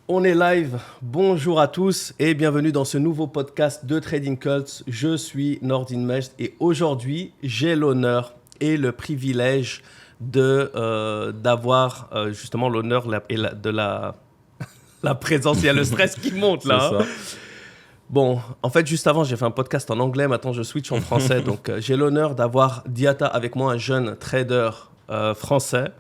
On est live, bonjour à tous et bienvenue dans ce nouveau podcast de Trading Cults. Je suis Nordin Mejd et aujourd'hui j'ai l'honneur et le privilège d'avoir justement l'honneur de la présence. Il y a le stress qui monte là. C'est ça. Bon, en fait juste avant j'ai fait un podcast en anglais, maintenant je switch en français. Donc j'ai l'honneur d'avoir Diata avec moi, un jeune trader français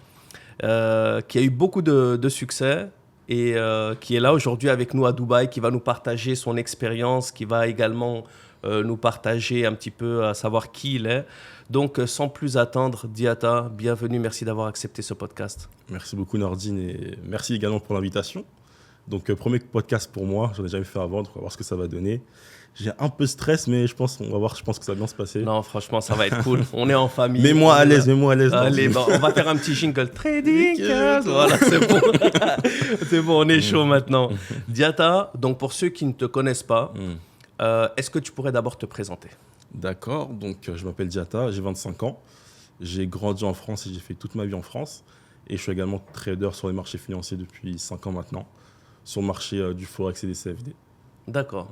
qui a eu beaucoup de succès. Et qui est là aujourd'hui avec nous à Dubaï, qui va nous partager son expérience, qui va également nous partager un petit peu à savoir qui il est. Donc, sans plus attendre, Diata, bienvenue, merci d'avoir accepté ce podcast. Merci beaucoup Nordine et merci également pour l'invitation. Donc premier podcast pour moi, j'en ai jamais fait avant, donc on va voir ce que ça va donner. J'ai un peu de stress, mais je pense que ça va bien se passer. Non, franchement, ça va être cool. On est en famille. Mets-moi à l'aise. Allez, bon, on va faire un petit jingle Trading. Voilà, c'est bon. C'est bon, on est chaud maintenant. Diata, donc pour ceux qui ne te connaissent pas, est-ce que tu pourrais d'abord te présenter ? D'accord, donc je m'appelle Diata, j'ai 25 ans. J'ai grandi en France et j'ai fait toute ma vie en France. Et je suis également trader sur les marchés financiers depuis 5 ans maintenant, sur le marché du Forex et des CFD. D'accord.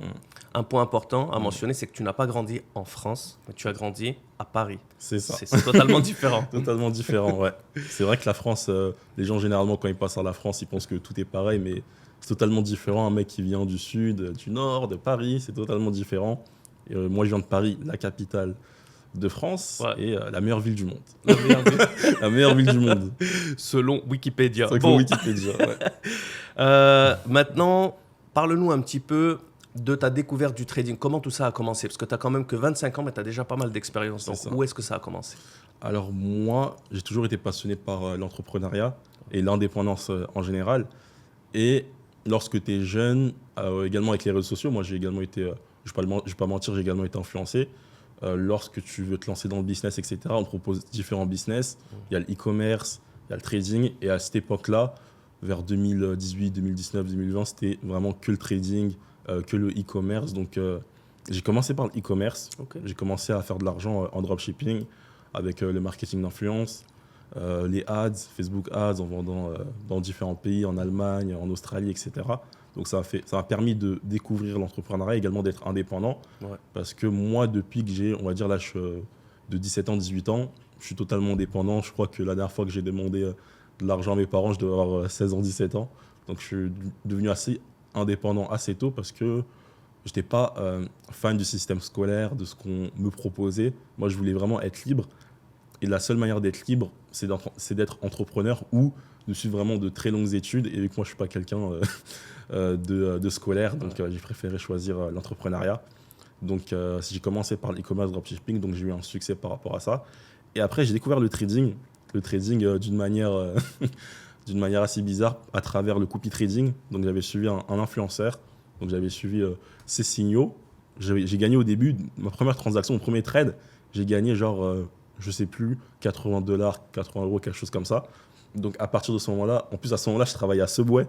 Un point important à mentionner, c'est que tu n'as pas grandi en France, mais tu as grandi à Paris. C'est ça. C'est totalement différent. Totalement différent, ouais. C'est vrai que la France, les gens généralement quand ils passent à la France, ils pensent que tout est pareil, mais c'est totalement différent. Un mec qui vient du sud, du nord, de Paris, c'est totalement différent. Et, moi, je viens de Paris, la capitale de France et la meilleure ville du monde. La meilleure ville du monde. Selon Wikipédia. Selon Wikipédia, ouais. Maintenant, parle-nous un petit peu de ta découverte du trading. Comment tout ça a commencé ? Parce que tu n'as quand même que 25 ans, mais tu as déjà pas mal d'expérience. Donc, où est-ce que ça a commencé ? Alors moi, j'ai toujours été passionné par l'entrepreneuriat et l'indépendance en général. Et lorsque tu es jeune, également avec les réseaux sociaux, moi j'ai également été, je ne vais pas mentir, j'ai également été influencé. Lorsque tu veux te lancer dans le business, etc., on te propose différents business. Il y a le e-commerce, il y a le trading. Et à cette époque-là, vers 2018, 2019, 2020, c'était vraiment que le trading, que le e-commerce. Donc, j'ai commencé par le e-commerce. Okay. J'ai commencé à faire de l'argent en dropshipping avec le marketing d'influence, les ads, Facebook ads, en vendant dans différents pays, en Allemagne, en Australie, etc. Donc, ça m'a permis de découvrir l'entrepreneuriat et également d'être indépendant. Ouais. Parce que moi, depuis que j'ai, on va dire, l'âge de 17 ans, 18 ans, je suis totalement indépendant. Je crois que la dernière fois que j'ai demandé de l'argent à mes parents, je devais avoir 16 ans, 17 ans. Donc, je suis devenu assez indépendant assez tôt parce que je n'étais pas fan du système scolaire, de ce qu'on me proposait. Moi, je voulais vraiment être libre. Et la seule manière d'être libre, c'est d'être entrepreneur ou de suivre vraiment de très longues études. Et vu que moi, je ne suis pas quelqu'un de scolaire, donc j'ai préféré choisir l'entrepreneuriat. Donc, j'ai commencé par l'e-commerce dropshipping, donc j'ai eu un succès par rapport à ça. Et après, j'ai découvert le trading d'une manière assez bizarre à travers le copy trading. Donc, j'avais suivi un influenceur, donc j'avais suivi ses signaux. J'ai gagné au début, ma première transaction, mon premier trade, j'ai gagné genre, je sais plus, $80, 80 €, quelque chose comme ça. Donc, à partir de ce moment-là, en plus, à ce moment-là, je travaillais à Subway.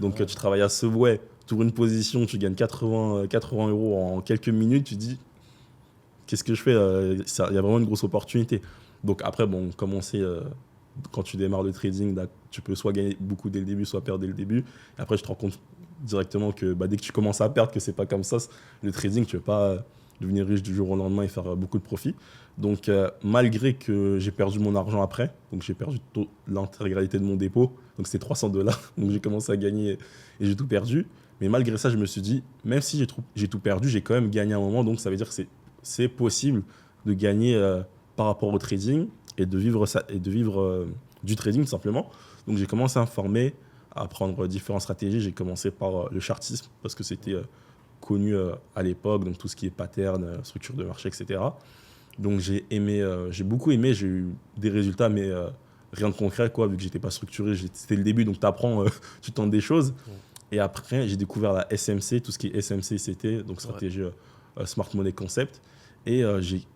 Donc, tu travailles à Subway, tu ouvres une position, tu gagnes 80 € en quelques minutes, tu te dis, qu'est-ce que je fais ? Il y a vraiment une grosse opportunité. Donc, après, bon, comme on sait, quand tu démarres le trading, là, tu peux soit gagner beaucoup dès le début, soit perdre dès le début. Et après, je te rends compte directement que dès que tu commences à perdre, que c'est pas comme ça. Le trading, tu ne veux pas devenir riche du jour au lendemain et faire beaucoup de profit. Donc, malgré que j'ai perdu mon argent après, donc j'ai perdu l'intégralité de mon dépôt, donc c'était $300, donc j'ai commencé à gagner et j'ai tout perdu. Mais malgré ça, je me suis dit, même si j'ai tout perdu, j'ai quand même gagné un moment, donc ça veut dire que c'est possible de gagner par rapport au trading et de vivre du trading tout simplement. Donc j'ai commencé à me former, à apprendre différentes stratégies. J'ai commencé par le chartisme parce que c'était connu à l'époque, donc tout ce qui est pattern, structure de marché, etc. Donc j'ai beaucoup aimé, j'ai eu des résultats, mais rien de concret, quoi, vu que j'étais pas structuré. C'était le début, donc tu apprends, tu tentes des choses. Et après, j'ai découvert la SMC, tout ce qui est SMC, c'était donc stratégie Smart Money Concept. Et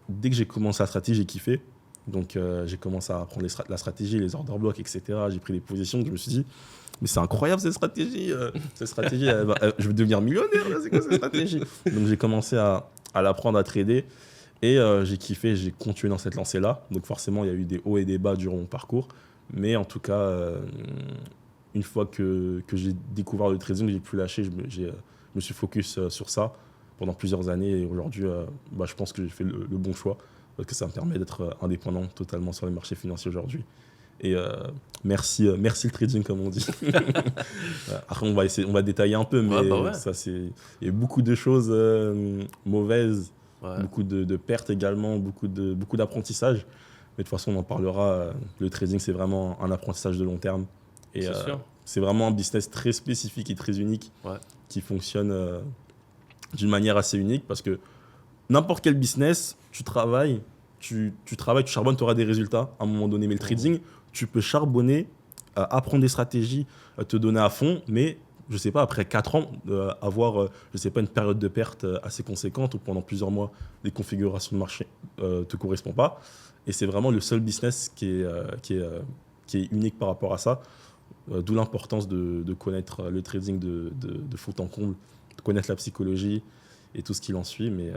dès que j'ai commencé la stratégie, j'ai kiffé. Donc j'ai commencé à apprendre la stratégie, les order blocks, etc. J'ai pris des positions, donc je me suis dit, mais c'est incroyable cette stratégie. Je vais devenir millionnaire, là, c'est quoi cette stratégie ? Donc j'ai commencé à l'apprendre à trader. Et j'ai kiffé, j'ai continué dans cette lancée-là. Donc forcément, il y a eu des hauts et des bas durant mon parcours. Mais en tout cas, une fois que j'ai découvert le trading, j'ai pu lâcher, je me suis focus sur ça pendant plusieurs années. Et aujourd'hui, je pense que j'ai fait le bon choix parce que ça me permet d'être indépendant totalement sur les marchés financiers aujourd'hui. Et merci le trading, comme on dit. Après, on va détailler un peu, mais ouais. ça, il y a beaucoup de choses mauvaises, Ouais. beaucoup de pertes également, beaucoup d'apprentissage. Mais de toute façon, on en parlera. Le trading, c'est vraiment un apprentissage de long terme. Et C'est sûr. c'est vraiment un business très spécifique et très unique Ouais. qui fonctionne d'une manière assez unique parce que n'importe quel business, tu travailles, tu charbonnes, tu auras des résultats à un moment donné. Mais le trading, tu peux charbonner, apprendre des stratégies, te donner à fond, mais je ne sais pas, après 4 ans, avoir je sais pas, une période de perte assez conséquente ou pendant plusieurs mois, les configurations de marché ne te correspondent pas. Et c'est vraiment le seul business qui est unique par rapport à ça. D'où l'importance de connaître le trading de fond en comble, de connaître la psychologie et tout ce qui en suit. Mais de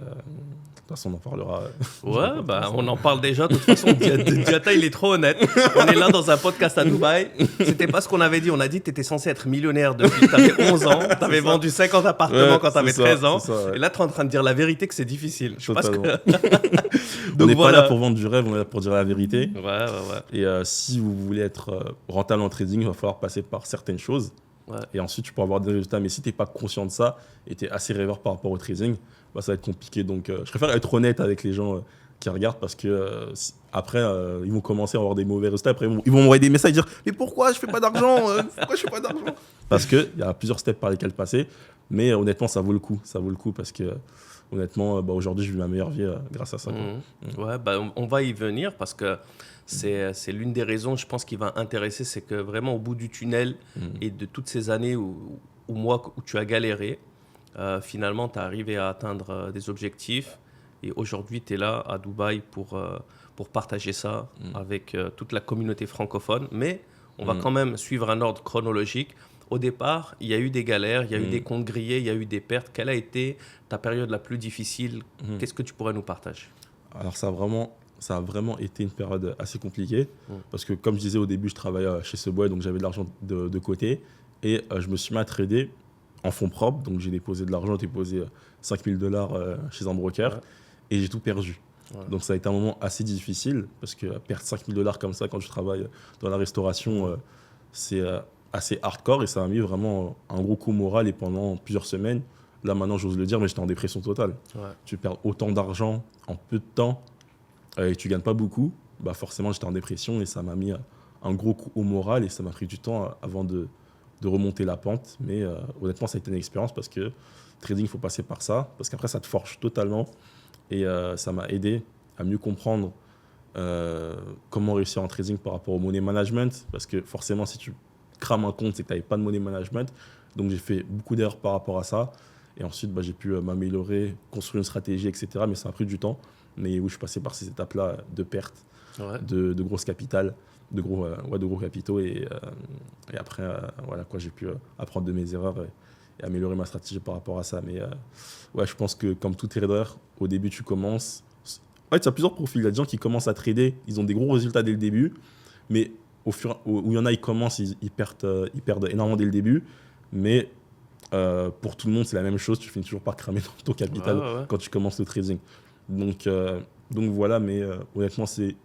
toute façon, on en parlera. Ouais, on en parle déjà. De toute façon, Diata, il est trop honnête. On est là dans un podcast à Dubaï. C'était pas ce qu'on avait dit. On a dit que tu étais censé être millionnaire depuis que tu avais 11 ans. Tu avais vendu 50 appartements quand tu avais 13 ans. Ça, ouais. Et là, tu es en train de dire la vérité que c'est difficile. Je sais pas ce Totalement. que... On n'est pas là pour vendre du rêve, on est là pour dire la vérité. Ouais. Et si vous voulez être rentable en trading, il va falloir passer par certaines choses. Ouais. Et ensuite, tu peux avoir des résultats. Mais si tu n'es pas conscient de ça et tu es assez rêveur par rapport au trading, ça va être compliqué. Donc, je préfère être honnête avec les gens qui regardent parce que après, ils vont commencer à avoir des mauvais résultats. Après, ils vont m'envoyer des messages et dire « Mais pourquoi je ne fais pas d'argent Pourquoi je fais pas d'argent ?» Parce qu'il y a plusieurs steps par lesquels passer. Mais honnêtement, ça vaut le coup. Ça vaut le coup parce que honnêtement, aujourd'hui, je vis ma meilleure vie grâce à ça. Ouais, on va y venir parce que c'est l'une des raisons, je pense, qui va intéresser, c'est que vraiment au bout du tunnel et de toutes ces années où tu as galéré, finalement, tu as arrivé à atteindre des objectifs. Et aujourd'hui, tu es là à Dubaï pour partager ça avec toute la communauté francophone. Mais on va quand même suivre un ordre chronologique. Au départ, il y a eu des galères, il y a eu des comptes grillés, il y a eu des pertes. Quelle a été ta période la plus difficile? Qu'est-ce que tu pourrais nous partager? Alors, ça a vraiment été une période assez compliquée parce que, comme je disais au début, je travaillais chez Subway, donc j'avais de l'argent de côté et je me suis mis à trader en fonds propres. Donc, j'ai déposé de l'argent, j'ai déposé $5 000 chez un broker et j'ai tout perdu. Ouais. Donc, ça a été un moment assez difficile parce que perdre $5 000 comme ça quand tu travailles dans la restauration, c'est assez hardcore et ça a mis vraiment un gros coup moral et pendant plusieurs semaines. Là, maintenant, j'ose le dire, mais j'étais en dépression totale. Ouais. Tu perds autant d'argent en peu de temps et tu ne gagnes pas beaucoup. Forcément, j'étais en dépression et ça m'a mis un gros coup au moral et ça m'a pris du temps avant de remonter la pente. Mais honnêtement, ça a été une expérience parce que trading, il faut passer par ça. Parce qu'après, ça te forge totalement et ça m'a aidé à mieux comprendre comment réussir en trading par rapport au money management. Parce que forcément, si tu crames un compte, c'est que tu n'avais pas de money management. Donc, j'ai fait beaucoup d'erreurs par rapport à ça. Et ensuite, j'ai pu m'améliorer, construire une stratégie, etc. Mais ça a pris du temps. Mais oui, je suis passé par ces étapes-là de perte, de grosses capitales, de gros capitaux. Et après, j'ai pu apprendre de mes erreurs et améliorer ma stratégie par rapport à ça. Mais je pense que comme tout trader, au début, tu commences. En fait, il y a plusieurs profils. Il y a des gens qui commencent à trader, ils ont des gros résultats dès le début. Mais où il y en a, ils commencent, ils perdent énormément dès le début. Mais pour tout le monde, c'est la même chose. Tu finis toujours par cramer ton capital quand tu commences le trading. Donc voilà, mais honnêtement, c'est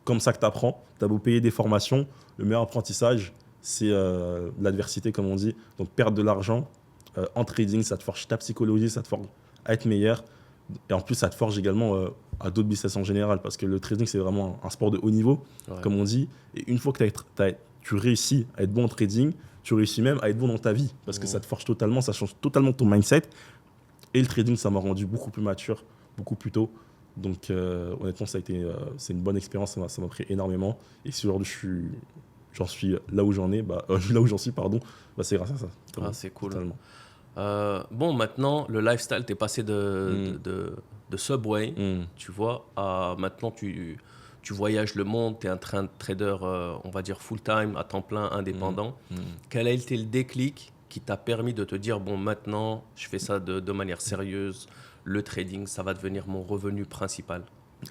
comme ça que tu apprends. Tu as beau payer des formations, le meilleur apprentissage, c'est l'adversité, comme on dit. Donc perdre de l'argent en trading, ça te forge ta psychologie, ça te forge à être meilleur. Et en plus, ça te forge également à d'autres business en général, parce que le trading, c'est vraiment un sport de haut niveau, comme on dit. Et une fois que tu réussis à être bon en trading, tu réussis même à être bon dans ta vie, parce que ça te forge totalement, ça change totalement ton mindset. Et le trading, ça m'a rendu beaucoup plus mature, beaucoup plus tôt. Donc honnêtement, c'est une bonne expérience, ça m'a pris énormément. Et si aujourd'hui j'en suis là où j'en suis, c'est grâce à ça. C'est cool. Bon, maintenant, le lifestyle, t'es passé de Subway, tu vois, à maintenant tu voyages le monde, tu es un trader, on va dire full-time, à temps plein, indépendant. Quel a été le déclic qui t'a permis de te dire, bon, maintenant, je fais ça de manière sérieuse, le trading, ça va devenir mon revenu principal?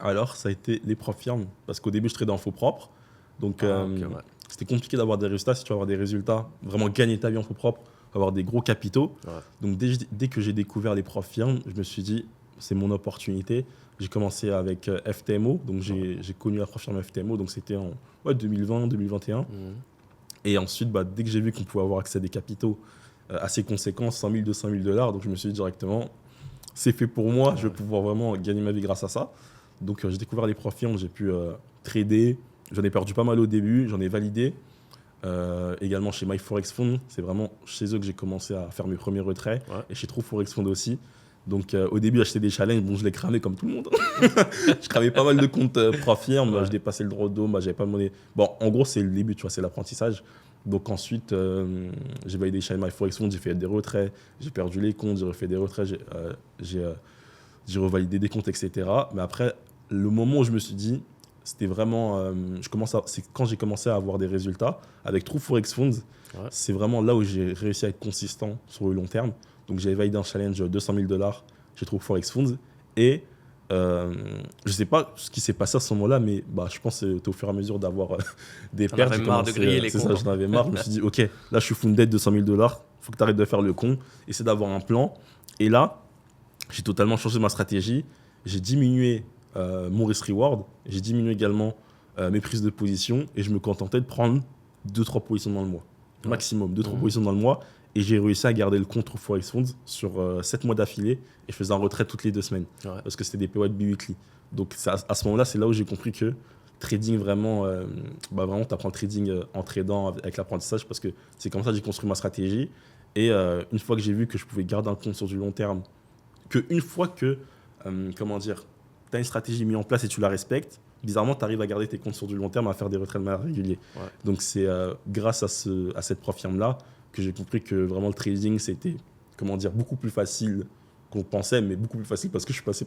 Alors, ça a été les propres firmes, parce qu'au début, je tradais en faux propres. Donc, c'était compliqué d'avoir des résultats. Si tu veux avoir des résultats, vraiment gagner ta vie en faux propre, avoir des gros capitaux. Ouais. Donc dès que j'ai découvert les profs firmes, je me suis dit, c'est mon opportunité. J'ai commencé avec FTMO, donc j'ai connu la prof firme FTMO, donc c'était en 2020, 2021. Et ensuite, dès que j'ai vu qu'on pouvait avoir accès à des capitaux assez conséquents, 100 000, 200 000 $, donc je me suis dit directement, c'est fait pour moi, je vais pouvoir vraiment gagner ma vie grâce à ça. Donc j'ai découvert les profs firmes, j'ai pu trader, j'en ai perdu pas mal au début, j'en ai validé. Également chez MyForexFund, c'est vraiment chez eux que j'ai commencé à faire mes premiers retraits, et chez TrueForexFund aussi. Donc au début, j'achetais des challenges, bon, je les cramais comme tout le monde. Je cramais pas mal de comptes prof firme, je dépassais le droit d'eau, j'avais pas de monnaie. Bon, en gros, c'est le début, tu vois, c'est l'apprentissage. Donc ensuite, j'ai validé chez MyForexFund, j'ai fait des retraits, j'ai perdu les comptes, j'ai refait des retraits, j'ai revalidé des comptes, etc. Mais après, le moment où je me suis dit, c'était vraiment, c'est quand j'ai commencé à avoir des résultats avec TrueForexFund, c'est vraiment là où j'ai réussi à être consistant sur le long terme. Donc j'avais validé un challenge de 200 000 $ chez TrueForexFund et je ne sais pas ce qui s'est passé à ce moment-là, mais je pense que c'était au fur et à mesure d'avoir des pertes. J'en avais marre de griller les comptes. C'est ça, j'en avais marre. Je me suis dit, ok, là je suis funded 200 000 $, il faut que tu arrêtes de faire le con, essaie d'avoir un plan. Et là, j'ai totalement changé ma stratégie. J'ai diminué mon risk-reward, j'ai diminué également mes prises de position et je me contentais de prendre 2-3 positions dans le mois. Maximum, 2-3 positions dans le mois. Et j'ai réussi à garder le compte TrueForexFund sur 7 mois d'affilée et je faisais un retrait toutes les 2 semaines parce que c'était des périodes bi-weekly. Donc à ce moment-là, c'est là où j'ai compris que trading vraiment, vraiment tu apprends le trading en tradant avec l'apprentissage parce que c'est comme ça que j'ai construit ma stratégie. Et une fois que j'ai vu que je pouvais garder un compte sur du long terme, qu'une fois que, tu as une stratégie mise en place et tu la respectes, bizarrement, tu arrives à garder tes comptes sur du long terme, à faire des retraits de manière régulière. Donc c'est grâce à cette prof firme-là que j'ai compris que vraiment le trading, c'était beaucoup plus facile qu'on pensait, mais beaucoup plus facile parce que je suis passé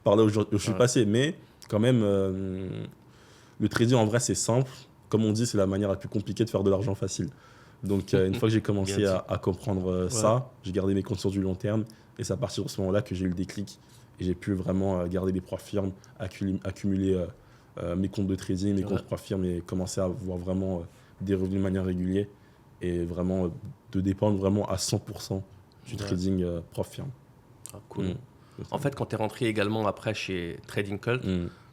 par là où je suis passé. Mais quand même, le trading, en vrai, c'est simple. Comme on dit, c'est la manière la plus compliquée de faire de l'argent facile. Donc, une fois que j'ai commencé à comprendre ça, j'ai gardé mes comptes sur du long terme. Et c'est à partir de ce moment-là que j'ai eu le déclic. Et j'ai pu vraiment garder des profs firmes, accumuler mes comptes de trading, mes comptes profs firmes et commencer à avoir vraiment des revenus de manière régulière. Et vraiment de dépendre vraiment à 100% du trading prof firme. Ah, cool. En fait, quand tu es rentré également après chez Trading Cult,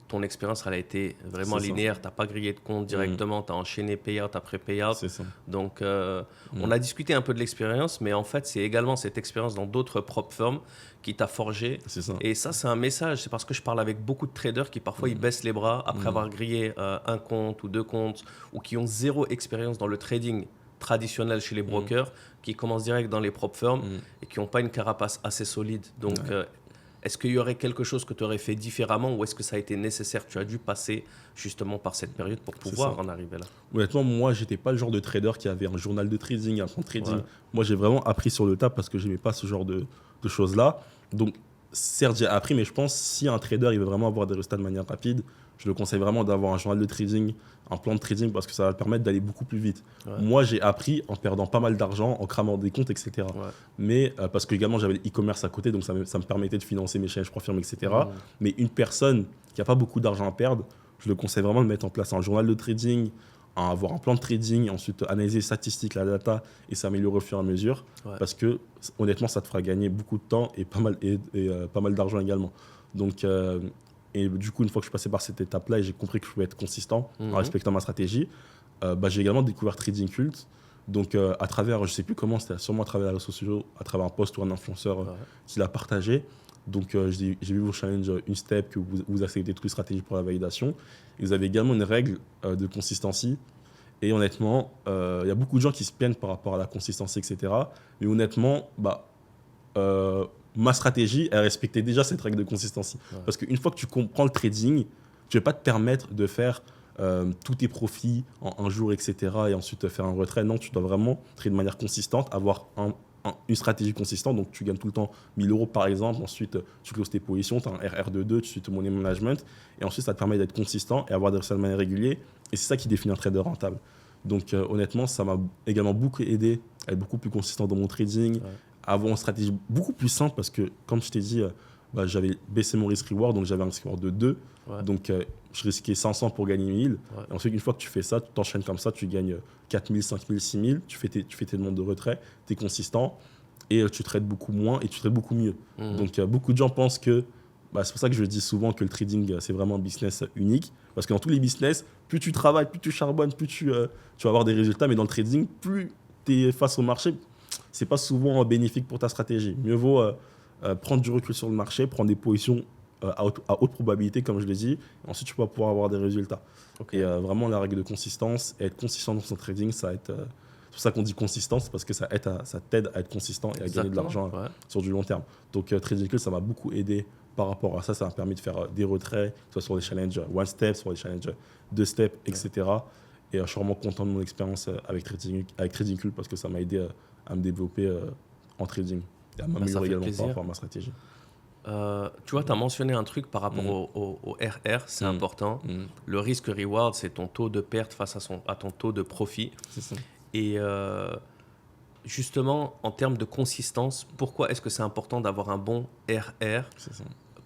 ton expérience elle a été vraiment linéaire. Tu n'as pas grillé de compte directement, tu as enchaîné payout après payout. C'est ça. Donc, on a discuté un peu de l'expérience, mais en fait, c'est également cette expérience dans d'autres prop firms qui t'a forgé. C'est ça. Et ça, c'est un message. C'est parce que je parle avec beaucoup de traders qui parfois ils baissent les bras après avoir grillé un compte ou 2 comptes ou qui ont zéro expérience dans le trading traditionnel chez les brokers, qui commencent direct dans les prop firms et qui n'ont pas une carapace assez solide. Donc, est-ce qu'il y aurait quelque chose que tu aurais fait différemment ou est-ce que ça a été nécessaire? Tu as dû passer justement par cette période pour pouvoir en arriver là. Honnêtement, moi, je n'étais pas le genre de trader qui avait un journal de trading, un compte trading. Moi, j'ai vraiment appris sur le tas parce que je n'aimais pas ce genre de choses-là. Donc, certes, j'ai appris, mais je pense que si un trader il veut vraiment avoir des résultats de manière rapide, je le conseille vraiment d'avoir un journal de trading, un plan de trading parce que ça va permettre d'aller beaucoup plus vite. Moi, j'ai appris en perdant pas mal d'argent, en cramant des comptes, etc. Mais parce que également, j'avais l'e-commerce à côté, donc ça me permettait de financer mes challenges profirmes, etc. Mais une personne qui n'a pas beaucoup d'argent à perdre, je le conseille vraiment de mettre en place un journal de trading, avoir un plan de trading, ensuite analyser les statistiques, la data et s'améliorer au fur et à mesure. Parce que honnêtement, ça te fera gagner beaucoup de temps et pas mal d'argent également. Donc, et du coup, une fois que je suis passé par cette étape-là et j'ai compris que je pouvais être consistant en respectant ma stratégie, j'ai également découvert Trading Cult. Donc, à travers, je ne sais plus comment, c'était sûrement à travers les réseaux sociaux, à travers un post ou un influenceur qui l'a partagé. Donc, j'ai vu vos challenges une step, que vous acceptez toutes les stratégies pour la validation. Et vous avez également une règle de consistency. Et honnêtement, il y a beaucoup de gens qui se plaignent par rapport à la consistency, etc. Mais honnêtement, ma stratégie, elle respectait déjà cette règle de consistency. Parce qu'une fois que tu comprends le trading, tu ne vas pas te permettre de faire tous tes profits en un jour, etc. et ensuite faire un retrait. Non, tu dois vraiment trader de manière consistante, avoir une stratégie consistante. Donc, tu gagnes tout le temps 1 000 € par exemple. Ensuite, tu closes tes positions, tu as un RR22, tu suis ton money management. Et ensuite, ça te permet d'être consistant et avoir des résultats de manière régulière. Et c'est ça qui définit un trader rentable. Donc, honnêtement, ça m'a également beaucoup aidé à être beaucoup plus consistant dans mon trading, à avoir une stratégie beaucoup plus simple parce que, comme je t'ai dit, bah, j'avais baissé mon risk-reward, donc j'avais un risk-reward de 2. Ouais. Donc, je risquais 500 pour gagner 1000. Ouais. Et ensuite, une fois que tu fais ça, tu t'enchaînes comme ça, tu gagnes 4000, 5000, 6000. Tu fais tes demandes de retrait, tu es consistant et tu trades beaucoup moins et tu trades beaucoup mieux. Donc, beaucoup de gens pensent que, bah, c'est pour ça que je dis souvent que le trading, c'est vraiment un business unique. Parce que dans tous les business, plus tu travailles, plus tu charbonnes, plus tu vas avoir des résultats. Mais dans le trading, plus tu es face au marché, c'est pas souvent bénéfique pour ta stratégie. Mieux vaut prendre du recul sur le marché, prendre des positions à haute probabilité, comme je l'ai dit. Ensuite, tu vas pouvoir avoir des résultats. Okay. Et vraiment, la règle de consistance, être consistant dans son trading, ça va être... c'est pour ça qu'on dit consistance, parce que ça t'aide à être consistant et à gagner de l'argent sur du long terme. Donc, TradingCube, ça m'a beaucoup aidé par rapport à ça. Ça m'a permis de faire des retraits, soit sur des challenges one step, sur des challenges 2 steps, etc. Et je suis vraiment content de mon expérience avec TradingCube parce que ça m'a aidé à me développer en trading et à m'améliorer également par rapport à ma stratégie. Tu vois, tu as mentionné un truc par rapport au RR, c'est important. Le risk-reward, c'est ton taux de perte face à ton taux de profit. C'est ça. Et justement, en termes de consistance, pourquoi est-ce que c'est important d'avoir un bon RR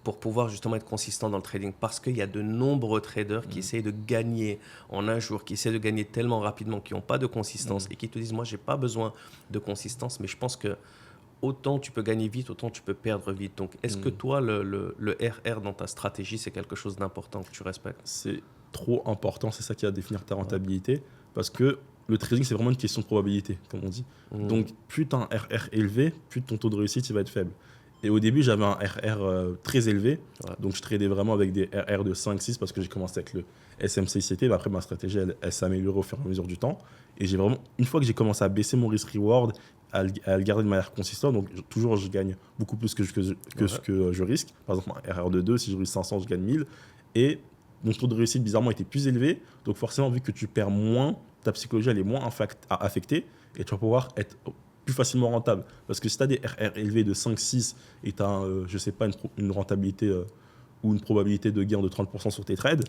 pour pouvoir justement être consistant dans le trading? Parce qu'il y a de nombreux traders qui essayent de gagner en un jour, qui essaient de gagner tellement rapidement, qui n'ont pas de consistance et qui te disent, moi, je n'ai pas besoin de consistance, mais je pense que autant tu peux gagner vite, autant tu peux perdre vite. Donc, est-ce que toi, le RR dans ta stratégie, c'est quelque chose d'important que tu respectes? C'est trop important, c'est ça qui va définir ta rentabilité, parce que le trading, c'est vraiment une question de probabilité, comme on dit. Donc, plus tu as un RR élevé, plus ton taux de réussite il va être faible. Et au début, j'avais un RR très élevé, donc je tradais vraiment avec des RR de 5-6 parce que j'ai commencé avec le SMCICT, mais après ma stratégie, elle s'est améliorée au fur et à mesure du temps. Et j'ai vraiment, une fois que j'ai commencé à baisser mon risk-reward, à le garder de manière consistante, donc toujours je gagne beaucoup plus que ce que je risque. Par exemple, un RR de 2, si je risque 500, je gagne 1000. Et mon taux de réussite, bizarrement, était plus élevé. Donc forcément, vu que tu perds moins, ta psychologie, elle est moins affectée et tu vas pouvoir être plus facilement rentable. Parce que si tu as des RR élevés de 5-6 et tu as, je sais pas, une rentabilité ou une probabilité de gain de 30% sur tes trades,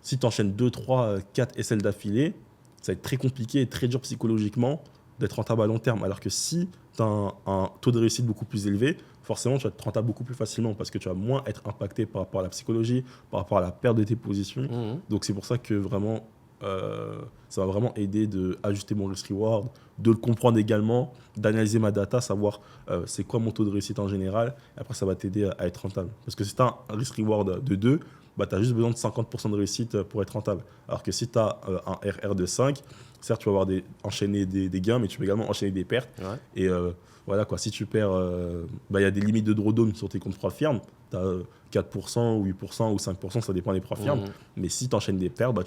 si tu enchaînes 2, 3, 4 SL d'affilée, ça va être très compliqué et très dur psychologiquement d'être rentable à long terme. Alors que si tu as un taux de réussite beaucoup plus élevé, forcément, tu vas être rentable beaucoup plus facilement parce que tu vas moins être impacté par rapport à la psychologie, par rapport à la perte de tes positions. Donc, c'est pour ça que vraiment, ça va vraiment aider d'ajuster mon risk-reward, de le comprendre également, d'analyser ma data, savoir c'est quoi mon taux de réussite en général. Et après, ça va t'aider à être rentable. Parce que si tu as un risk-reward de 2, bah, tu as juste besoin de 50% de réussite pour être rentable. Alors que si tu as un RR de 5, certes, tu vas enchaîner des gains, mais tu peux également enchaîner des pertes. Et voilà, quoi, si tu perds, y a des limites de drawdown sur tes comptes propres firmes. Tu as 4%, ou 8% ou 5%, ça dépend des propres firmes. Mais si tu enchaînes des pertes, bah,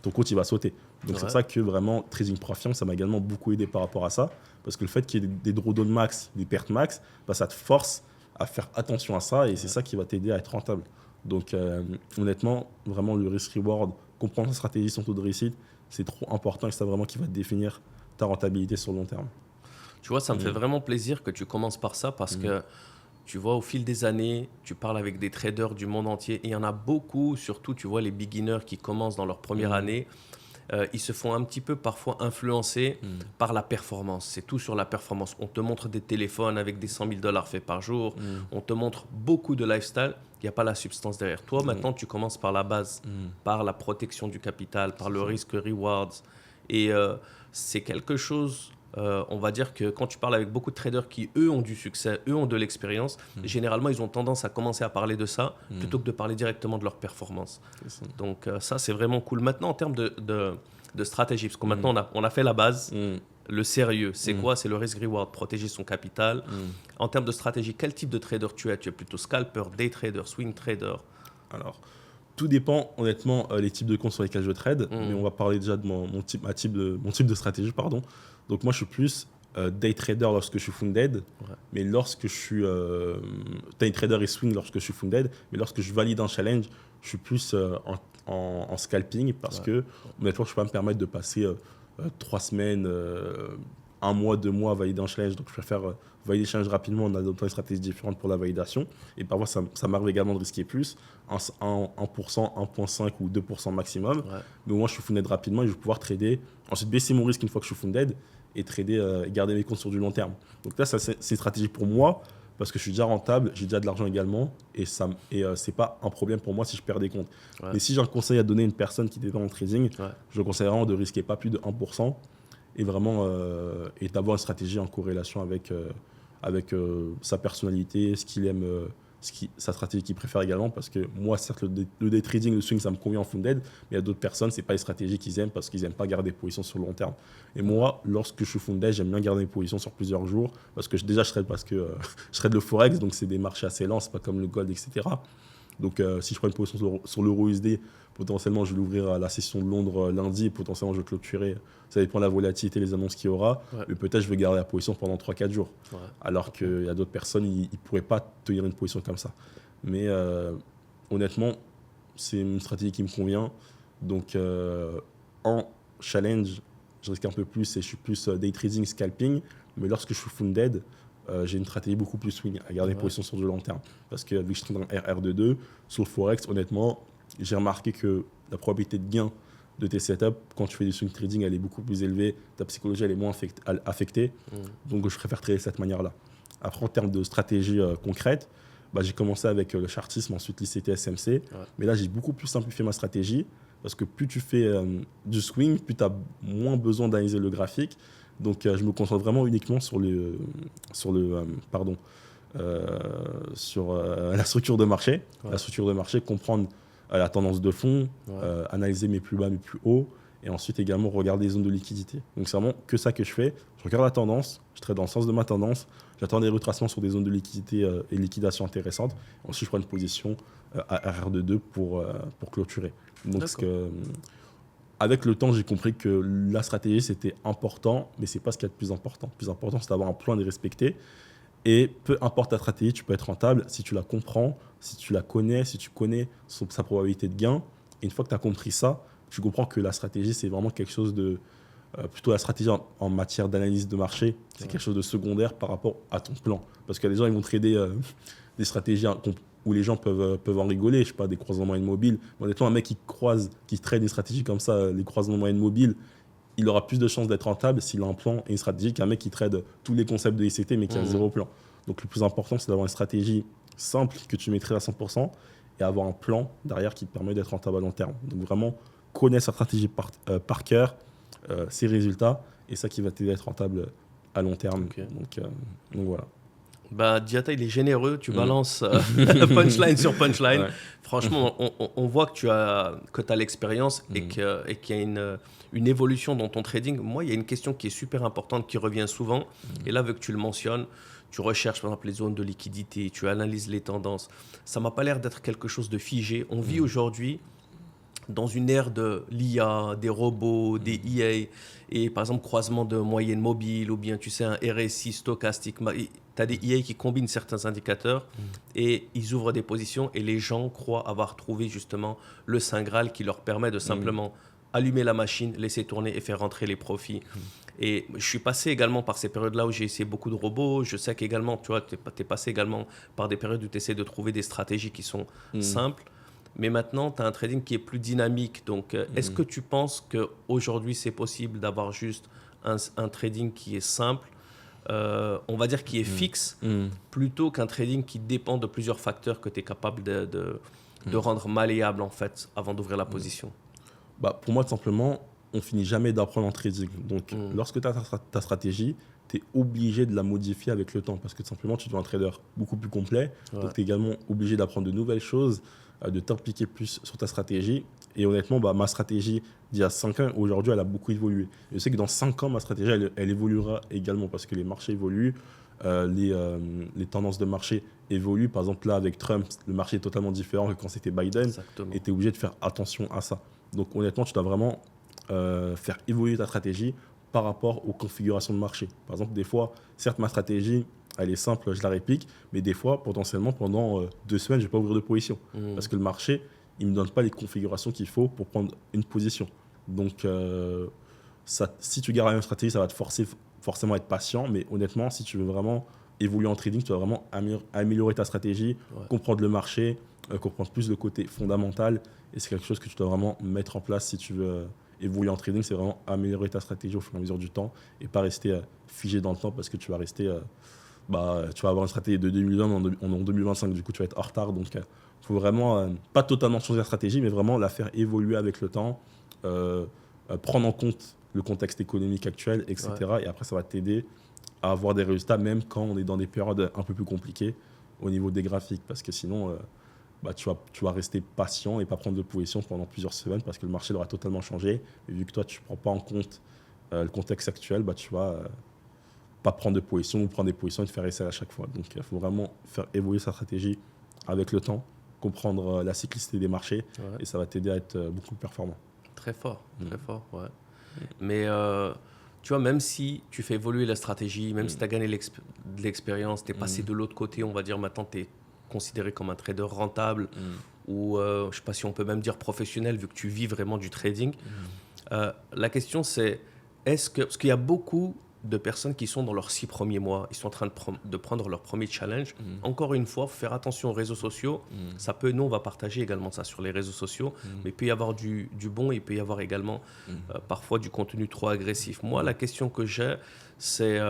ton compte il va sauter. Donc c'est pour ça que vraiment, Trading Pro-Firme, ça m'a également beaucoup aidé par rapport à ça. Parce que le fait qu'il y ait des drawdowns max, des pertes max, bah, ça te force à faire attention à ça et c'est ça qui va t'aider à être rentable. Donc honnêtement, vraiment le risk-reward, comprendre sa stratégie, son taux de réussite, c'est trop important et c'est ça vraiment qui va définir ta rentabilité sur le long terme. Tu vois, ça me fait vraiment plaisir que tu commences par ça parce que tu vois, au fil des années, tu parles avec des traders du monde entier et il y en a beaucoup, surtout, tu vois, les beginners qui commencent dans leur première année, ils se font un petit peu parfois influencer par la performance. C'est tout sur la performance. On te montre des téléphones avec des 100 000 $ faits par jour. On te montre beaucoup de lifestyle. Il n'y a pas la substance derrière. Toi, maintenant, tu commences par la base, par la protection du capital, par le risque rewards. Et c'est quelque chose... on va dire que quand tu parles avec beaucoup de traders qui, eux, ont du succès, eux, ont de l'expérience, généralement, ils ont tendance à commencer à parler de ça plutôt que de parler directement de leur performance. Donc, ça, c'est vraiment cool. Maintenant, en termes de stratégie, parce que maintenant, on a fait la base, le sérieux, c'est quoi? C'est le risk-reward, protéger son capital. En termes de stratégie, quel type de trader tu es? Tu es plutôt scalper, day trader, swing trader? Alors, tout dépend, honnêtement, les types de comptes sur lesquels je trade. Mais on va parler déjà de mon type de stratégie, pardon. Donc moi, je suis plus day trader lorsque je suis funded, mais lorsque je suis day trader et swing lorsque je suis funded, mais lorsque je valide un challenge, je suis plus en scalping parce que honnêtement, je ne peux pas me permettre de passer 3 semaines, 1 mois, 2 mois à valider un challenge. Donc je préfère valider le challenge rapidement en adoptant une stratégie différente pour la validation. Et parfois, ça m'arrive également de risquer plus, 1%, 1,5 ou 2% maximum. Mais au moins, je suis funded rapidement et je vais pouvoir trader, ensuite baisser mon risque une fois que je suis funded et trader et garder mes comptes sur du long terme. Donc là, c'est une stratégie pour moi parce que je suis déjà rentable, j'ai déjà de l'argent également, et c'est pas un problème pour moi si je perds des comptes. Ouais. Mais si j'ai un conseil à donner à une personne qui démarre en trading, Ouais. je conseille vraiment de risquer pas plus de 1%, et vraiment et d'avoir une stratégie en corrélation avec sa personnalité, ce qu'il aime, sa stratégie qu'il préfère également. Parce que moi, certes, le day trading, le swing, ça me convient en funded, mais il y a d'autres personnes, c'est pas les stratégies qu'ils aiment parce qu'ils n'aiment pas garder des positions sur le long terme. Et moi, lorsque je suis funded, j'aime bien garder des positions sur plusieurs jours parce que déjà, je trade le forex, donc c'est des marchés assez lents, c'est pas comme le gold, etc. Donc, si je prends une position sur l'euro USD, potentiellement, je vais l'ouvrir à la session de Londres lundi et potentiellement, je vais clôturer. Ça dépend de la volatilité, les annonces qu'il y aura. Ouais. Mais peut-être, je vais garder la position pendant 3-4 jours. Ouais. Alors qu'il y a d'autres personnes, ils ne pourraient pas tenir une position comme ça. Mais honnêtement, c'est une stratégie qui me convient. Donc, en challenge, je risque un peu plus et je suis plus day trading, scalping. Mais lorsque je suis funded, j'ai une stratégie beaucoup plus swing à garder une position sur du long terme. Parce que vu que je suis dans un RR22, sur le Forex, honnêtement, j'ai remarqué que la probabilité de gain de tes setups, quand tu fais du swing trading, elle est beaucoup plus élevée. Ta psychologie, elle est moins affectée. Donc, je préfère trader de cette manière-là. Après, en termes de stratégie concrète, j'ai commencé avec le chartisme, ensuite l'ICT SMC. Ouais. Mais là, j'ai beaucoup plus simplifié ma stratégie parce que plus tu fais du swing, plus tu as moins besoin d'analyser le graphique. Donc, je me concentre vraiment uniquement sur la structure de marché. Ouais. La structure de marché, comprendre la tendance de fond, analyser mes plus bas, mes plus hauts, et ensuite également regarder les zones de liquidité. Donc, c'est vraiment que ça que je fais. Je regarde la tendance, je trade dans le sens de ma tendance, j'attends des retracements sur des zones de liquidité et liquidation intéressantes. Ensuite, je prends une position à RR22 pour clôturer. Donc, avec le temps, j'ai compris que la stratégie, c'était important, mais ce n'est pas ce qu'il y a de plus important. Le plus important, c'est d'avoir un plan et de respecter. Et peu importe ta stratégie, tu peux être rentable si tu la comprends, si tu la connais, si tu connais sa probabilité de gain. Et une fois que tu as compris ça, tu comprends que la stratégie, c'est vraiment quelque chose de... plutôt la stratégie en matière d'analyse de marché, c'est quelque chose de secondaire par rapport à ton plan. Parce que les gens, ils vont trader des stratégies où les gens peuvent en rigoler, je sais pas, des croisements moyennes mobiles. Honnêtement, un mec qui trade une stratégie comme ça, les croisements moyennes mobiles, il aura plus de chances d'être rentable s'il a un plan et une stratégie qu'un mec qui trade tous les concepts de ICT mais qui a zéro plan. Donc le plus important, c'est d'avoir une stratégie simple que tu maîtrises à 100% et avoir un plan derrière qui te permet d'être rentable à long terme. Donc vraiment, connais sa stratégie par cœur, ses résultats, et ça qui va t'aider à être rentable à long terme. Okay. Donc voilà. Diata, il est généreux, tu balances punchline sur punchline. Ouais. Franchement, on voit que tu as l'expérience et qu'il y a une évolution dans ton trading. Moi, il y a une question qui est super importante, qui revient souvent. Et là, vu que tu le mentionnes, tu recherches par exemple les zones de liquidité, tu analyses les tendances. Ça ne m'a pas l'air d'être quelque chose de figé. On vit aujourd'hui dans une ère de l'IA, des robots, des EA, et par exemple croisement de moyenne mobile, ou bien tu sais un RSI stochastique. Tu as des EA qui combinent certains indicateurs et ils ouvrent des positions et les gens croient avoir trouvé justement le Saint Graal qui leur permet de simplement allumer la machine, laisser tourner et faire rentrer les profits. Et je suis passé également par ces périodes-là où j'ai essayé beaucoup de robots. Je sais qu'également, tu vois, tu es passé également par des périodes où tu essaies de trouver des stratégies qui sont simples. Mais maintenant, tu as un trading qui est plus dynamique. Donc, est-ce que tu penses qu'aujourd'hui, c'est possible d'avoir juste un trading qui est simple, on va dire qui est fixe, plutôt qu'un trading qui dépend de plusieurs facteurs que tu es capable de rendre malléable, en fait, avant d'ouvrir la position? Pour moi, tout simplement, on finit jamais d'apprendre en trading. Donc, lorsque tu as ta stratégie, tu es obligé de la modifier avec le temps parce que tout simplement, tu deviens un trader beaucoup plus complet. Ouais. Donc, tu es également obligé d'apprendre de nouvelles choses, de t'impliquer plus sur ta stratégie. Et honnêtement, ma stratégie d'il y a 5 ans, aujourd'hui, elle a beaucoup évolué. Je sais que dans 5 ans, ma stratégie, elle évoluera également parce que les marchés évoluent, les tendances de marché évoluent. Par exemple, là, avec Trump, le marché est totalement différent que quand c'était Biden. Exactement. Et tu es obligé de faire attention à ça. Donc, honnêtement, tu dois vraiment faire évoluer ta stratégie par rapport aux configurations de marché. Par exemple, des fois, certes, ma stratégie, elle est simple, je la réplique, mais des fois, potentiellement, pendant 2 semaines, je ne vais pas ouvrir de position. Parce que le marché, il ne me donne pas les configurations qu'il faut pour prendre une position. Donc, si tu gardes la même stratégie, ça va te forcer forcément à être patient. Mais honnêtement, si tu veux vraiment évoluer en trading, tu dois vraiment améliorer ta stratégie, comprendre le marché, comprendre plus le côté fondamental. Et c'est quelque chose que tu dois vraiment mettre en place si tu veux évoluer en trading. C'est vraiment améliorer ta stratégie au fur et à mesure du temps et pas rester figé dans le temps parce que tu vas rester tu vas avoir une stratégie de 2020, en 2025, du coup, tu vas être en retard. Donc, il faut vraiment pas totalement changer la stratégie, mais vraiment la faire évoluer avec le temps, prendre en compte le contexte économique actuel, etc. Ouais. Et après, ça va t'aider à avoir des résultats, même quand on est dans des périodes un peu plus compliquées au niveau des graphiques. Parce que sinon, tu vas rester patient et pas prendre de position pendant plusieurs semaines parce que le marché aura totalement changé. Et vu que toi, tu ne prends pas en compte le contexte actuel, tu vas pas prendre de position ou prendre des positions et te faire essayer à chaque fois. Donc, il faut vraiment faire évoluer sa stratégie avec le temps, comprendre la cyclicité des marchés et ça va t'aider à être beaucoup plus performant. Très fort, ouais. Mais tu vois, même si tu fais évoluer la stratégie, même si tu as gagné de l'expérience, tu es passé de l'autre côté, on va dire maintenant tu es considéré comme un trader rentable ou je ne sais pas si on peut même dire professionnel vu que tu vis vraiment du trading. La question c'est, parce qu'il y a beaucoup de personnes qui sont dans leurs 6 premiers mois, ils sont en train de prendre leur premier challenge. Encore une fois, faut faire attention aux réseaux sociaux. Ça peut, nous on va partager également ça sur les réseaux sociaux, mais il peut y avoir du bon, il peut y avoir également parfois du contenu trop agressif. Moi, la question que j'ai, c'est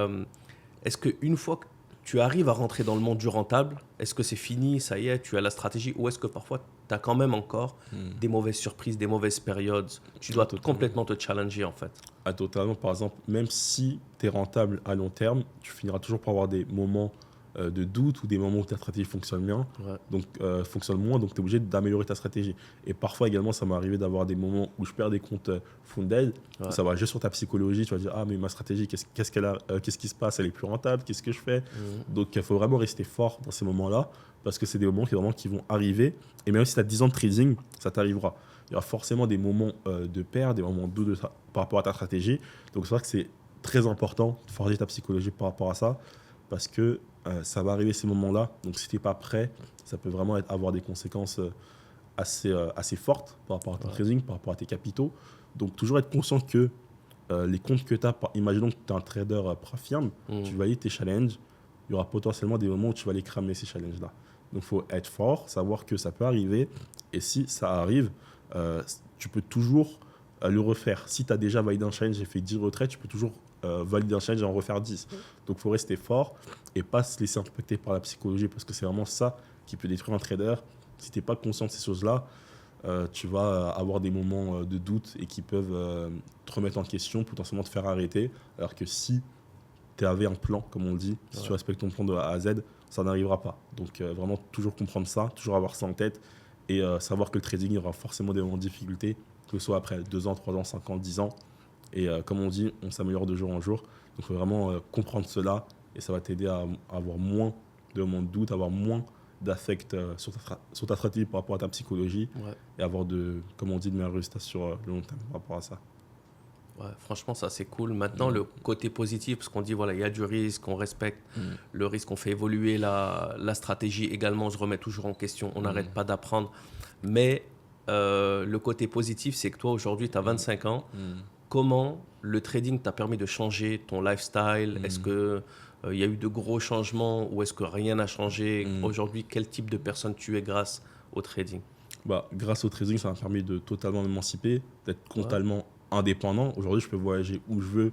est-ce qu'une fois que tu arrives à rentrer dans le monde du rentable, est-ce que c'est fini, ça y est, tu as la stratégie, ou est-ce que parfois tu as quand même encore des mauvaises surprises, des mauvaises périodes, tu dois complètement te challenger en fait? Totalement. Par exemple, même si tu es rentable à long terme, tu finiras toujours par avoir des moments de doute ou des moments où ta stratégie fonctionne bien, donc fonctionne moins, donc tu es obligé d'améliorer ta stratégie. Et parfois également, ça m'est arrivé d'avoir des moments où je perds des comptes funded, où ça va juste sur ta psychologie, tu vas dire, ah mais ma stratégie, qu'est-ce qui se passe, elle est plus rentable, qu'est-ce que je fais? Donc il faut vraiment rester fort dans ces moments-là, parce que c'est des moments qui vont arriver, et même si tu as 10 ans de trading, ça t'arrivera. Il y aura forcément des moments de perte, des moments de doute par rapport à ta stratégie. Donc c'est vrai que c'est très important de forger ta psychologie par rapport à ça, parce que ça va arriver ces moments-là. Donc si tu n'es pas prêt, ça peut vraiment avoir des conséquences assez fortes par rapport à ton trading, par rapport à tes capitaux. Donc toujours être conscient que les comptes que tu as, imaginons que tu es un trader firme, tu valides tes challenges, il y aura potentiellement des moments où tu vas les cramer ces challenges-là. Donc il faut être fort, savoir que ça peut arriver, et si ça arrive, tu peux toujours le refaire. Si tu as déjà validé un challenge et fait 10 retraits, tu peux toujours valider un challenge et en refaire 10. Donc il faut rester fort et pas se laisser impacter par la psychologie, parce que c'est vraiment ça qui peut détruire un trader. Si tu n'es pas conscient de ces choses-là, tu vas avoir des moments de doute et qui peuvent te remettre en question, potentiellement te faire arrêter. Alors que si tu avais un plan, comme on dit, si tu respectes ton plan de A à Z, ça n'arrivera pas. Donc vraiment toujours comprendre ça, toujours avoir ça en tête et savoir que le trading, il y aura forcément des moments de difficulté, que ce soit après 2 ans, 3 ans, 5 ans, 10 ans. Et comme on dit, on s'améliore de jour en jour. Donc il faut vraiment comprendre cela et ça va t'aider à avoir moins de moments de doute, avoir moins d'affect sur ta stratégie par rapport à ta psychologie et avoir, comme on dit, de meilleurs résultats sur le long terme par rapport à ça. Ouais, franchement, ça c'est cool. Maintenant, le côté positif, parce qu'on dit, voilà, il y a du risque, on respecte le risque, on fait évoluer la stratégie également, je remets toujours en question, on n'arrête pas d'apprendre. Mais le côté positif, c'est que toi, aujourd'hui, tu as 25 ans. Comment le trading t'a permis de changer ton lifestyle? Est-ce que il y a eu de gros changements ou est-ce que rien n'a changé? Aujourd'hui, quel type de personne tu es grâce au trading? Grâce au trading, ça m'a permis de totalement m'émanciper, d'être totalement indépendant. Aujourd'hui, je peux voyager où je veux,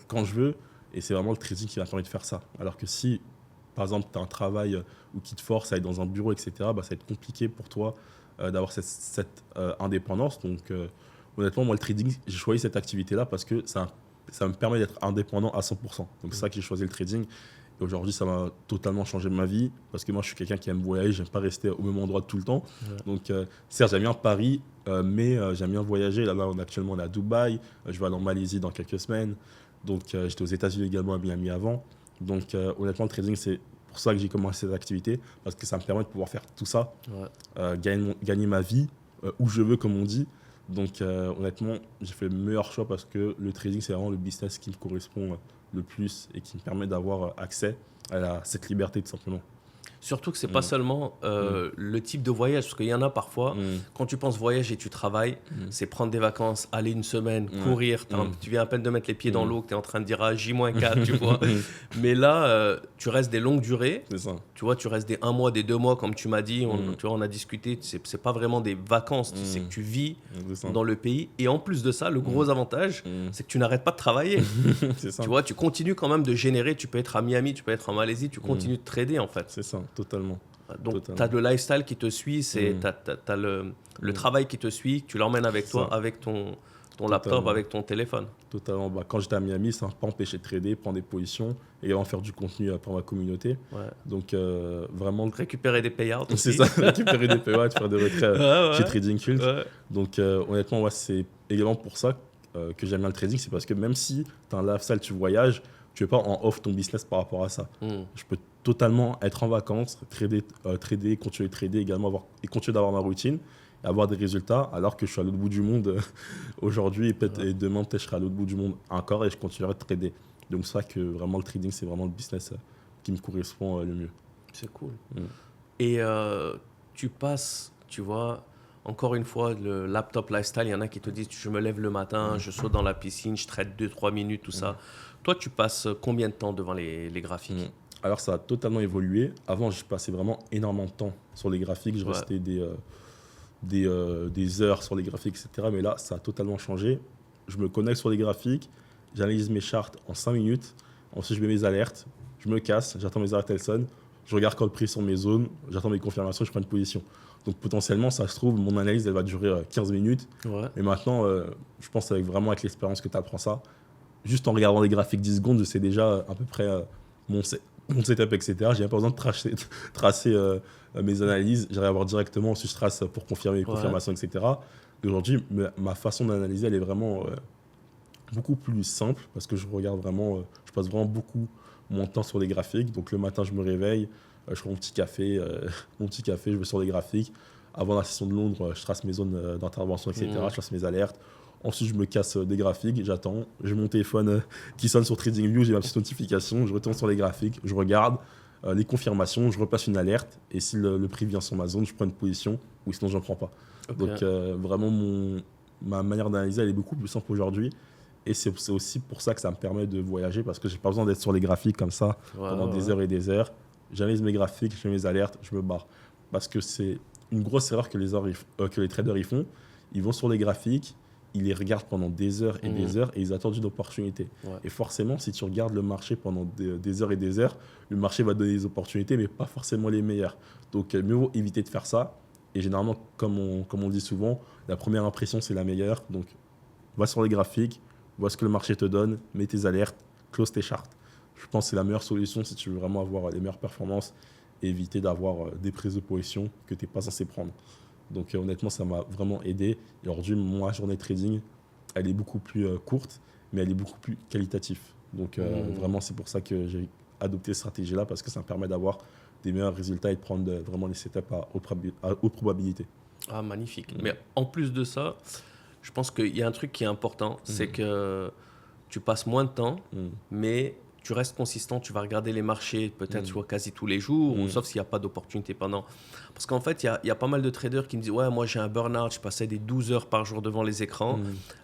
quand je veux. Et c'est vraiment le trading qui m'a permis de faire ça. Alors que si, par exemple, tu as un travail où qui te force à être dans un bureau, etc., ça va être compliqué pour toi d'avoir cette indépendance. Donc, honnêtement, moi, le trading, j'ai choisi cette activité-là parce que ça me permet d'être indépendant à 100%. Donc, c'est ça que j'ai choisi le trading. Et aujourd'hui, ça m'a totalement changé ma vie parce que moi, je suis quelqu'un qui aime voyager, j'aime pas rester au même endroit tout le temps. Donc, certes, j'aime bien Paris, mais j'aime bien voyager. Là, actuellement, on est à Dubaï, je vais aller en Malaisie dans quelques semaines. Donc, j'étais aux États-Unis également, à Miami avant. Donc, honnêtement, le trading, c'est pour ça que j'ai commencé cette activité parce que ça me permet de pouvoir faire tout ça, gagner ma vie où je veux, comme on dit. Donc, honnêtement, j'ai fait le meilleur choix parce que le trading, c'est vraiment le business qui me correspond le plus et qui me permet d'avoir accès à cette liberté, tout simplement. Surtout que c'est pas seulement le type de voyage, parce qu'il y en a parfois, quand tu penses voyage et tu travailles, c'est prendre des vacances, aller une semaine, courir, tu viens à peine de mettre les pieds dans l'eau, que tu es en train de dire J-4, tu vois. Mais là, tu restes des longues durées, C'est ça. tu vois, tu restes des 1 mois, des 2 mois, comme tu m'as dit, tu vois, on a discuté, c'est pas vraiment des vacances, c'est que tu vis dans le pays. Et en plus de ça, le gros avantage, c'est que tu n'arrêtes pas de travailler. C'est ça. Tu vois, tu continues quand même de générer, tu peux être à Miami, tu peux être en Malaisie, tu continues de trader en fait. C'est ça, totalement. Donc, tu as le lifestyle qui te suit, tu as le travail qui te suit, tu l'emmènes avec toi, avec ton laptop, avec ton téléphone. Totalement. Bah, quand j'étais à Miami, ça m'a pas empêché de trader, prendre des positions et également faire du contenu pour ma communauté. Ouais. Donc, vraiment. Récupérer des payouts aussi. C'est ça, récupérer des payouts, faire des retraits chez Trading Cult. Ouais. Donc, honnêtement, c'est également pour ça que j'aime bien le trading. C'est parce que même si tu as un lifestyle, tu voyages, tu ne veux pas en off ton business par rapport à ça. Je peux totalement être en vacances, trader, continuer de trader également, et continuer d'avoir ma routine et avoir des résultats alors que je suis à l'autre bout du monde aujourd'hui et demain peut-être je serai à l'autre bout du monde encore et je continuerai de trader. Donc c'est ça que vraiment le trading c'est vraiment le business qui me correspond le mieux. C'est cool. Et tu passes, tu vois, encore une fois, le laptop lifestyle, il y en a qui te disent je me lève le matin, je saute dans la piscine, je trade 2-3 minutes, tout ça. Toi, tu passes combien de temps devant les graphiques? Alors ça a totalement évolué. Avant, je passais vraiment énormément de temps sur les graphiques. Je restais des heures sur les graphiques, etc. Mais là, ça a totalement changé. Je me connecte sur les graphiques, j'analyse mes charts en 5 minutes. Ensuite, je mets mes alertes, je me casse, j'attends mes alertes, elles sonnent. Je regarde quand le prix sur mes zones, j'attends mes confirmations, je prends une position. Donc potentiellement, ça se trouve, mon analyse, elle va durer 15 minutes. Ouais. Mais maintenant, je pense vraiment avec l'expérience que tu apprends ça, juste en regardant les graphiques 10 secondes, je sais déjà à peu près mon setup, etc. J'ai pas besoin de tracer mes analyses. J'arrive à voir directement, ensuite je trace pour confirmer les confirmations, etc. Aujourd'hui, ma façon d'analyser, elle est vraiment beaucoup plus simple parce que je regarde vraiment, je passe vraiment beaucoup mon temps sur les graphiques. Donc le matin, je me réveille, je prends mon petit café, je vais sur les graphiques. Avant la session de Londres, je trace mes zones d'intervention, etc. Je trace mes alertes. Ensuite, je me casse des graphiques, j'attends. J'ai mon téléphone qui sonne sur TradingView, j'ai ma petite notification, je retourne sur les graphiques, je regarde les confirmations, je repasse une alerte. Et si le prix vient sur ma zone, je prends une position ou sinon, je n'en prends pas. Okay. Donc, vraiment, ma manière d'analyser, elle est beaucoup plus simple aujourd'hui. Et c'est aussi pour ça que ça me permet de voyager parce que je n'ai pas besoin d'être sur les graphiques comme ça pendant des heures et des heures. J'analyse mes graphiques, je fais mes alertes, je me barre. Parce que c'est une grosse erreur que les traders ils font. Ils vont sur les graphiques, ils les regardent pendant des heures et des heures et ils attendent une opportunité. Ouais. Et forcément, si tu regardes le marché pendant des heures et des heures, le marché va te donner des opportunités, mais pas forcément les meilleures. Donc, mieux vaut éviter de faire ça. Et généralement, comme on dit souvent, la première impression, c'est la meilleure. Donc, va sur les graphiques, vois ce que le marché te donne, mets tes alertes, close tes charts. Je pense que c'est la meilleure solution si tu veux vraiment avoir les meilleures performances et éviter d'avoir des prises de position que tu n'es pas censé prendre. Donc honnêtement, ça m'a vraiment aidé. Et aujourd'hui, ma journée de trading, elle est beaucoup plus courte, mais elle est beaucoup plus qualitative. Donc vraiment, c'est pour ça que j'ai adopté cette stratégie-là, parce que ça me permet d'avoir des meilleurs résultats et de prendre vraiment les setups à haute probabilité. Ah, magnifique. Mais en plus de ça, je pense qu'il y a un truc qui est important, c'est que tu passes moins de temps, mais tu restes consistant, tu vas regarder les marchés peut-être quasi tous les jours, ou sauf s'il n'y a pas d'opportunité pendant. Parce qu'en fait, il y a pas mal de traders qui me disent « Ouais, moi j'ai un burn-out, je passais des 12 heures par jour devant les écrans.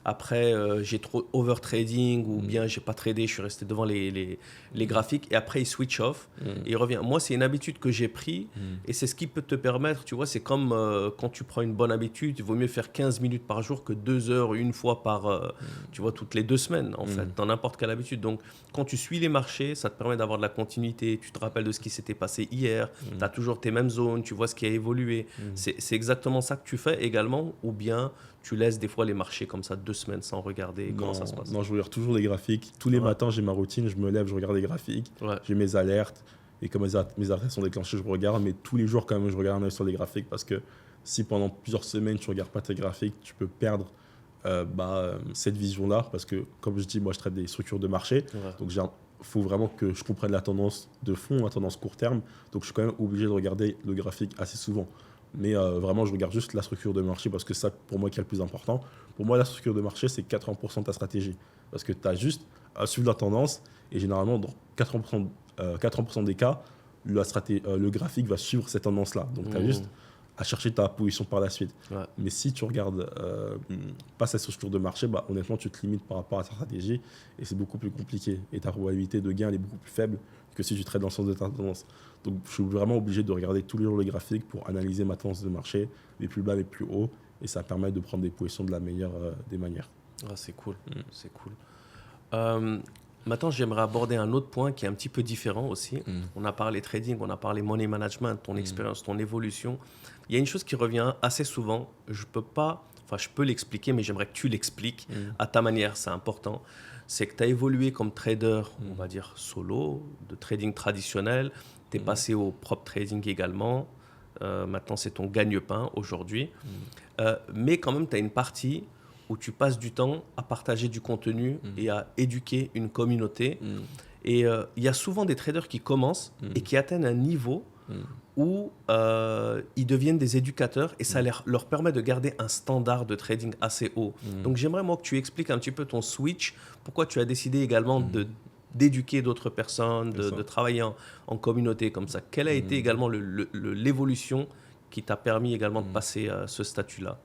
Après, j'ai trop over-trading ou bien j'ai pas tradé, je suis resté devant les graphiques. » Et après, il switch off et il revient. Moi, c'est une habitude que j'ai prise et c'est ce qui peut te permettre, tu vois, c'est comme quand tu prends une bonne habitude, il vaut mieux faire 15 minutes par jour que 2 heures une fois par, tu vois, toutes les 2 semaines, en fait, dans n'importe quelle habitude. Donc, quand tu suis les marchés, ça te permet d'avoir de la continuité, tu te rappelles de ce qui s'était passé hier, tu as toujours tes mêmes zones, tu vois ce qui a évolué. C'est exactement ça que tu fais également, ou bien tu laisses des fois les marchés comme ça 2 semaines sans regarder comment ça se passe? Non, je regarde toujours les graphiques. Tous les matins, j'ai ma routine, je me lève, je regarde les graphiques, j'ai mes alertes, et comme mes alertes sont déclenchées, je regarde, mais tous les jours quand même, je regarde un œil sur les graphiques, parce que si pendant plusieurs semaines, tu ne regardes pas tes graphiques, tu peux perdre cette vision-là, parce que comme je dis, moi je traite des structures de marché, donc il faut vraiment que je comprenne la tendance de fond, la tendance court terme, donc je suis quand même obligé de regarder le graphique assez souvent. Mais vraiment, je regarde juste la structure de marché, parce que ça, pour moi, qui est le plus important. Pour moi, la structure de marché, c'est 80% de ta stratégie, parce que tu as juste à suivre la tendance, et généralement, dans 80% des cas, le graphique va suivre cette tendance-là. Donc, tu as juste à chercher ta position par la suite. Ouais. Mais si tu regardes pas cette structure de marché, honnêtement, tu te limites par rapport à ta stratégie et c'est beaucoup plus compliqué. Et ta probabilité de gain elle est beaucoup plus faible que si tu traites dans le sens de ta tendance. Donc, je suis vraiment obligé de regarder tous les jours le graphique pour analyser ma tendance de marché, les plus bas, les plus hauts, et ça permet de prendre des positions de la meilleure des manières. Ah, c'est cool, c'est cool. Maintenant, j'aimerais aborder un autre point qui est un petit peu différent aussi. On a parlé trading, on a parlé money management, ton expérience, ton évolution. Il y a une chose qui revient assez souvent. Je peux l'expliquer, mais j'aimerais que tu l'expliques à ta manière, c'est important. C'est que tu as évolué comme trader, on va dire solo, de trading traditionnel. Tu es passé au prop trading également. Maintenant, c'est ton gagne-pain aujourd'hui. Mais quand même, tu as une partie où tu passes du temps à partager du contenu et à éduquer une communauté. Et il y a souvent des traders qui commencent et qui atteignent un niveau où ils deviennent des éducateurs et ça leur permet de garder un standard de trading assez haut. Donc j'aimerais moi que tu expliques un petit peu ton switch, pourquoi tu as décidé également d'éduquer d'autres personnes, de travailler en communauté comme ça. Quelle a été également l'évolution qui t'a permis également de passer à ce statut-là?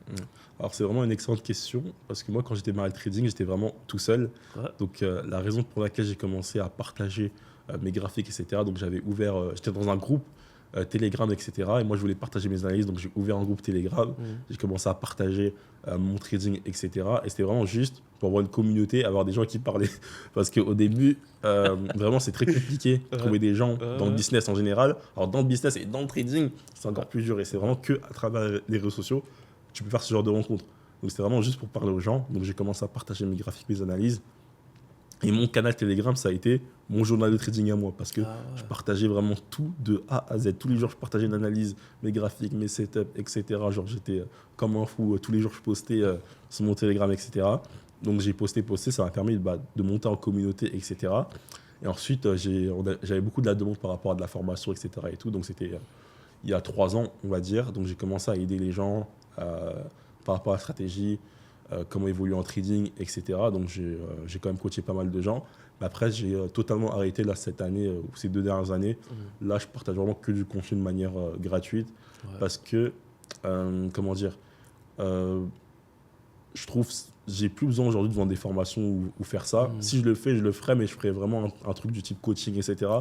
Alors, c'est vraiment une excellente question parce que moi, quand j'étais marré trading, j'étais vraiment tout seul. Ouais. Donc, la raison pour laquelle j'ai commencé à partager mes graphiques, etc. Donc, j'étais dans un groupe Telegram, etc. Et moi, je voulais partager mes analyses. Donc, j'ai ouvert un groupe Telegram. J'ai commencé à partager mon trading, etc. Et c'était vraiment juste pour avoir une communauté, avoir des gens qui parlaient. Parce qu'au début, vraiment, c'est très compliqué de trouver des gens dans le business en général. Alors, dans le business et dans le trading, c'est encore plus dur. Et c'est vraiment qu'à travers les réseaux sociaux, tu peux faire ce genre de rencontres. Donc, c'était vraiment juste pour parler aux gens. Donc, j'ai commencé à partager mes graphiques, mes analyses. Et mon canal Telegram, ça a été mon journal de trading à moi parce que je partageais vraiment tout de A à Z. Tous les jours, je partageais une analyse, mes graphiques, mes setups, etc. Genre, j'étais comme un fou. Tous les jours, je postais sur mon Telegram, etc. Donc, j'ai posté. Ça m'a permis de monter en communauté, etc. Et ensuite, j'avais beaucoup de la demande par rapport à de la formation, etc. Et tout. Donc, c'était il y a 3 ans, on va dire. Donc, j'ai commencé à aider les gens par rapport à la stratégie, comment évoluer en trading, etc. Donc, j'ai quand même coaché pas mal de gens. Mais après, j'ai totalement arrêté là, cette année, ou ces 2 dernières années. Là, je partage vraiment que du contenu de manière gratuite. Parce que, comment dire, je trouve j'ai plus besoin aujourd'hui de vendre des formations ou faire ça. Si je le fais, je le ferai, mais je ferai vraiment un truc du type coaching, etc.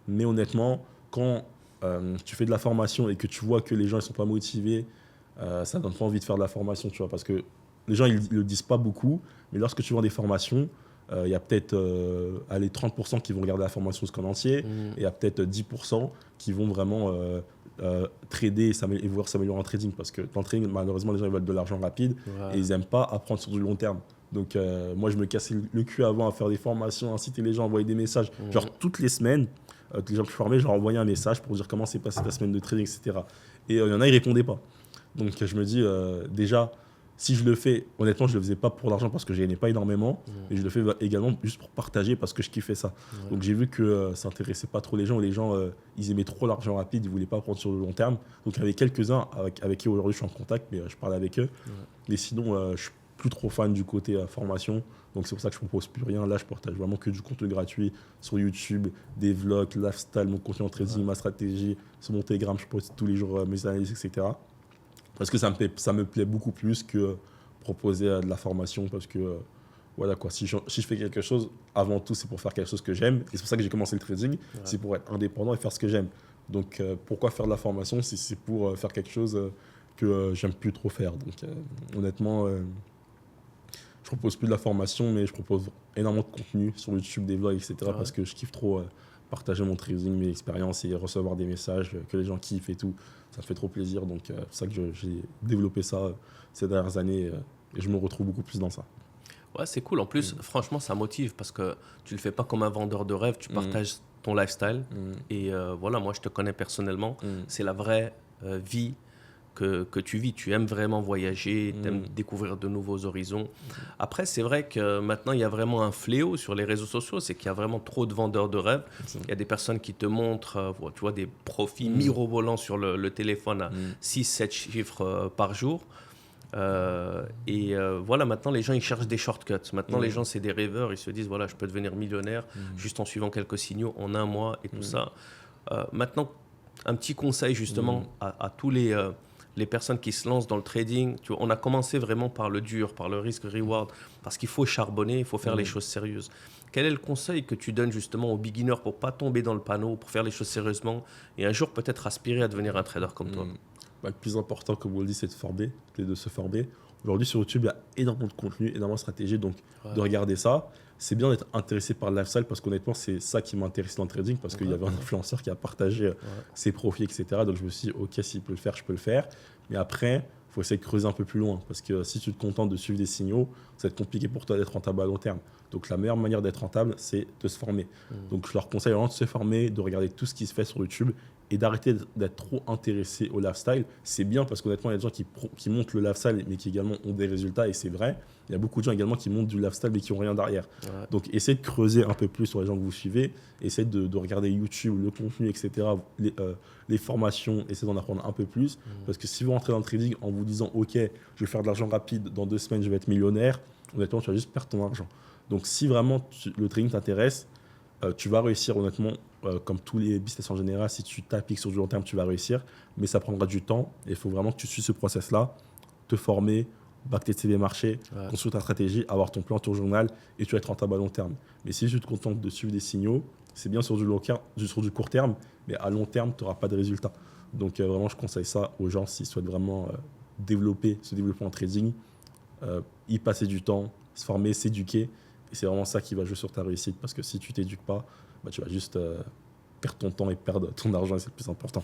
Mais honnêtement, quand tu fais de la formation et que tu vois que les gens ne sont pas motivés, ça ne donne pas envie de faire de la formation, tu vois, parce que les gens, ils ne le disent pas beaucoup, mais lorsque tu vends des formations, il y a peut-être 30% qui vont regarder la formation jusqu'en entier, et il y a peut-être 10% qui vont vraiment trader et vouloir s'améliorer en trading, parce que dans le trading, malheureusement, les gens ils veulent de l'argent rapide et ils n'aiment pas apprendre sur du long terme. Donc, moi, je me cassais le cul avant à faire des formations, inciter les gens à envoyer des messages. Genre, toutes les semaines, les gens que je formais, je leur envoyais un message pour dire comment s'est passée ta semaine de trading, etc. Et il y en a, ils ne répondaient pas. Donc, je me dis, déjà, si je le fais, honnêtement, je ne le faisais pas pour l'argent parce que je ne gagnais pas énormément, mais je le fais également juste pour partager parce que je kiffais ça. Donc, j'ai vu que ça n'intéressait pas trop les gens. Les gens, ils aimaient trop l'argent rapide, ils ne voulaient pas prendre sur le long terme. Donc, il y avait quelques-uns avec qui aujourd'hui je suis en contact, mais je parle avec eux. Mais sinon, je ne suis plus trop fan du côté formation. Donc, c'est pour ça que je ne propose plus rien. Là, je partage vraiment que du contenu gratuit sur YouTube, des vlogs, lifestyle, mon contenu en trading, ma stratégie. Sur mon Telegram, je poste tous les jours mes analyses, etc. Parce que ça me plaît beaucoup plus que proposer de la formation. Parce que, voilà quoi, si je fais quelque chose, avant tout, c'est pour faire quelque chose que j'aime. Et c'est pour ça que j'ai commencé le trading. C'est pour être indépendant et faire ce que j'aime. Donc, pourquoi faire de la formation si c'est pour faire quelque chose que j'aime plus trop faire. Donc, honnêtement, je propose plus de la formation, mais je propose énormément de contenu sur YouTube, des vlogs, etc. Parce que je kiffe trop partager mon trading, mes expériences et recevoir des messages que les gens kiffent et tout. Ça me fait trop plaisir. Donc, c'est pour ça que j'ai développé ça ces dernières années et je me retrouve beaucoup plus dans ça. Ouais, c'est cool. En plus, franchement, ça motive parce que tu le fais pas comme un vendeur de rêve, tu partages ton lifestyle. Et voilà, moi, je te connais personnellement. C'est la vraie vie que tu vis. Tu aimes vraiment voyager, tu aimes découvrir de nouveaux horizons. Après, c'est vrai que maintenant, il y a vraiment un fléau sur les réseaux sociaux, c'est qu'il y a vraiment trop de vendeurs de rêves. Il y a des personnes qui te montrent tu vois, des profits mirobolants sur le téléphone à 6-7 chiffres par jour. Voilà, maintenant les gens ils cherchent des shortcuts. Maintenant les gens c'est des rêveurs, ils se disent voilà, je peux devenir millionnaire juste en suivant quelques signaux en un mois et tout ça. Maintenant, un petit conseil justement à tous les personnes qui se lancent dans le trading. Tu vois, on a commencé vraiment par le dur, par le risque-reward, parce qu'il faut charbonner, il faut faire les choses sérieuses. Quel est le conseil que tu donnes justement aux beginners pour pas tomber dans le panneau, pour faire les choses sérieusement et un jour peut-être aspirer à devenir un trader comme toi? Le plus important, comme on le dit, c'est de se former. Aujourd'hui, sur YouTube, il y a énormément de contenu, énormément de stratégies. Donc, de regarder ça, c'est bien d'être intéressé par le lifestyle parce qu'honnêtement, c'est ça qui m'a intéressé dans le trading parce qu'il y avait un influenceur qui a partagé ses profits, etc. Donc, je me suis dit, OK, s'il peut le faire, je peux le faire. Mais après, il faut essayer de creuser un peu plus loin parce que si tu te contentes de suivre des signaux, ça va être compliqué pour toi d'être rentable à long terme. Donc, la meilleure manière d'être rentable, c'est de se former. Donc, je leur conseille vraiment de se former, de regarder tout ce qui se fait sur YouTube et d'arrêter d'être trop intéressé au lifestyle. C'est bien parce qu'honnêtement, il y a des gens qui montent le lifestyle mais qui également ont des résultats et c'est vrai. Il y a beaucoup de gens également qui montent du lifestyle mais qui n'ont rien derrière. Donc, essayez de creuser un peu plus sur les gens que vous suivez. Essayez de regarder YouTube, le contenu, etc. Les formations, essayez d'en apprendre un peu plus. Parce que si vous rentrez dans le trading en vous disant « Ok, je vais faire de l'argent rapide, dans 2 semaines, je vais être millionnaire », honnêtement, tu vas juste perdre ton argent. Donc, si vraiment le trading t'intéresse, tu vas réussir honnêtement, comme tous les business en général, si tu t'appliques sur du long terme, tu vas réussir, mais ça prendra du temps et il faut vraiment que tu suives ce process-là, te former, backtester les marchés, construire ta stratégie, avoir ton plan, ton journal et tu vas être rentable à long terme. Mais si tu te contentes de suivre des signaux, c'est bien sur du court terme, mais à long terme, tu n'auras pas de résultat. Donc vraiment, je conseille ça aux gens s'ils souhaitent vraiment se développer en trading, y passer du temps, se former, s'éduquer. Et c'est vraiment ça qui va jouer sur ta réussite parce que si tu t'éduques pas, tu vas juste perdre ton temps et perdre ton argent et c'est le plus important.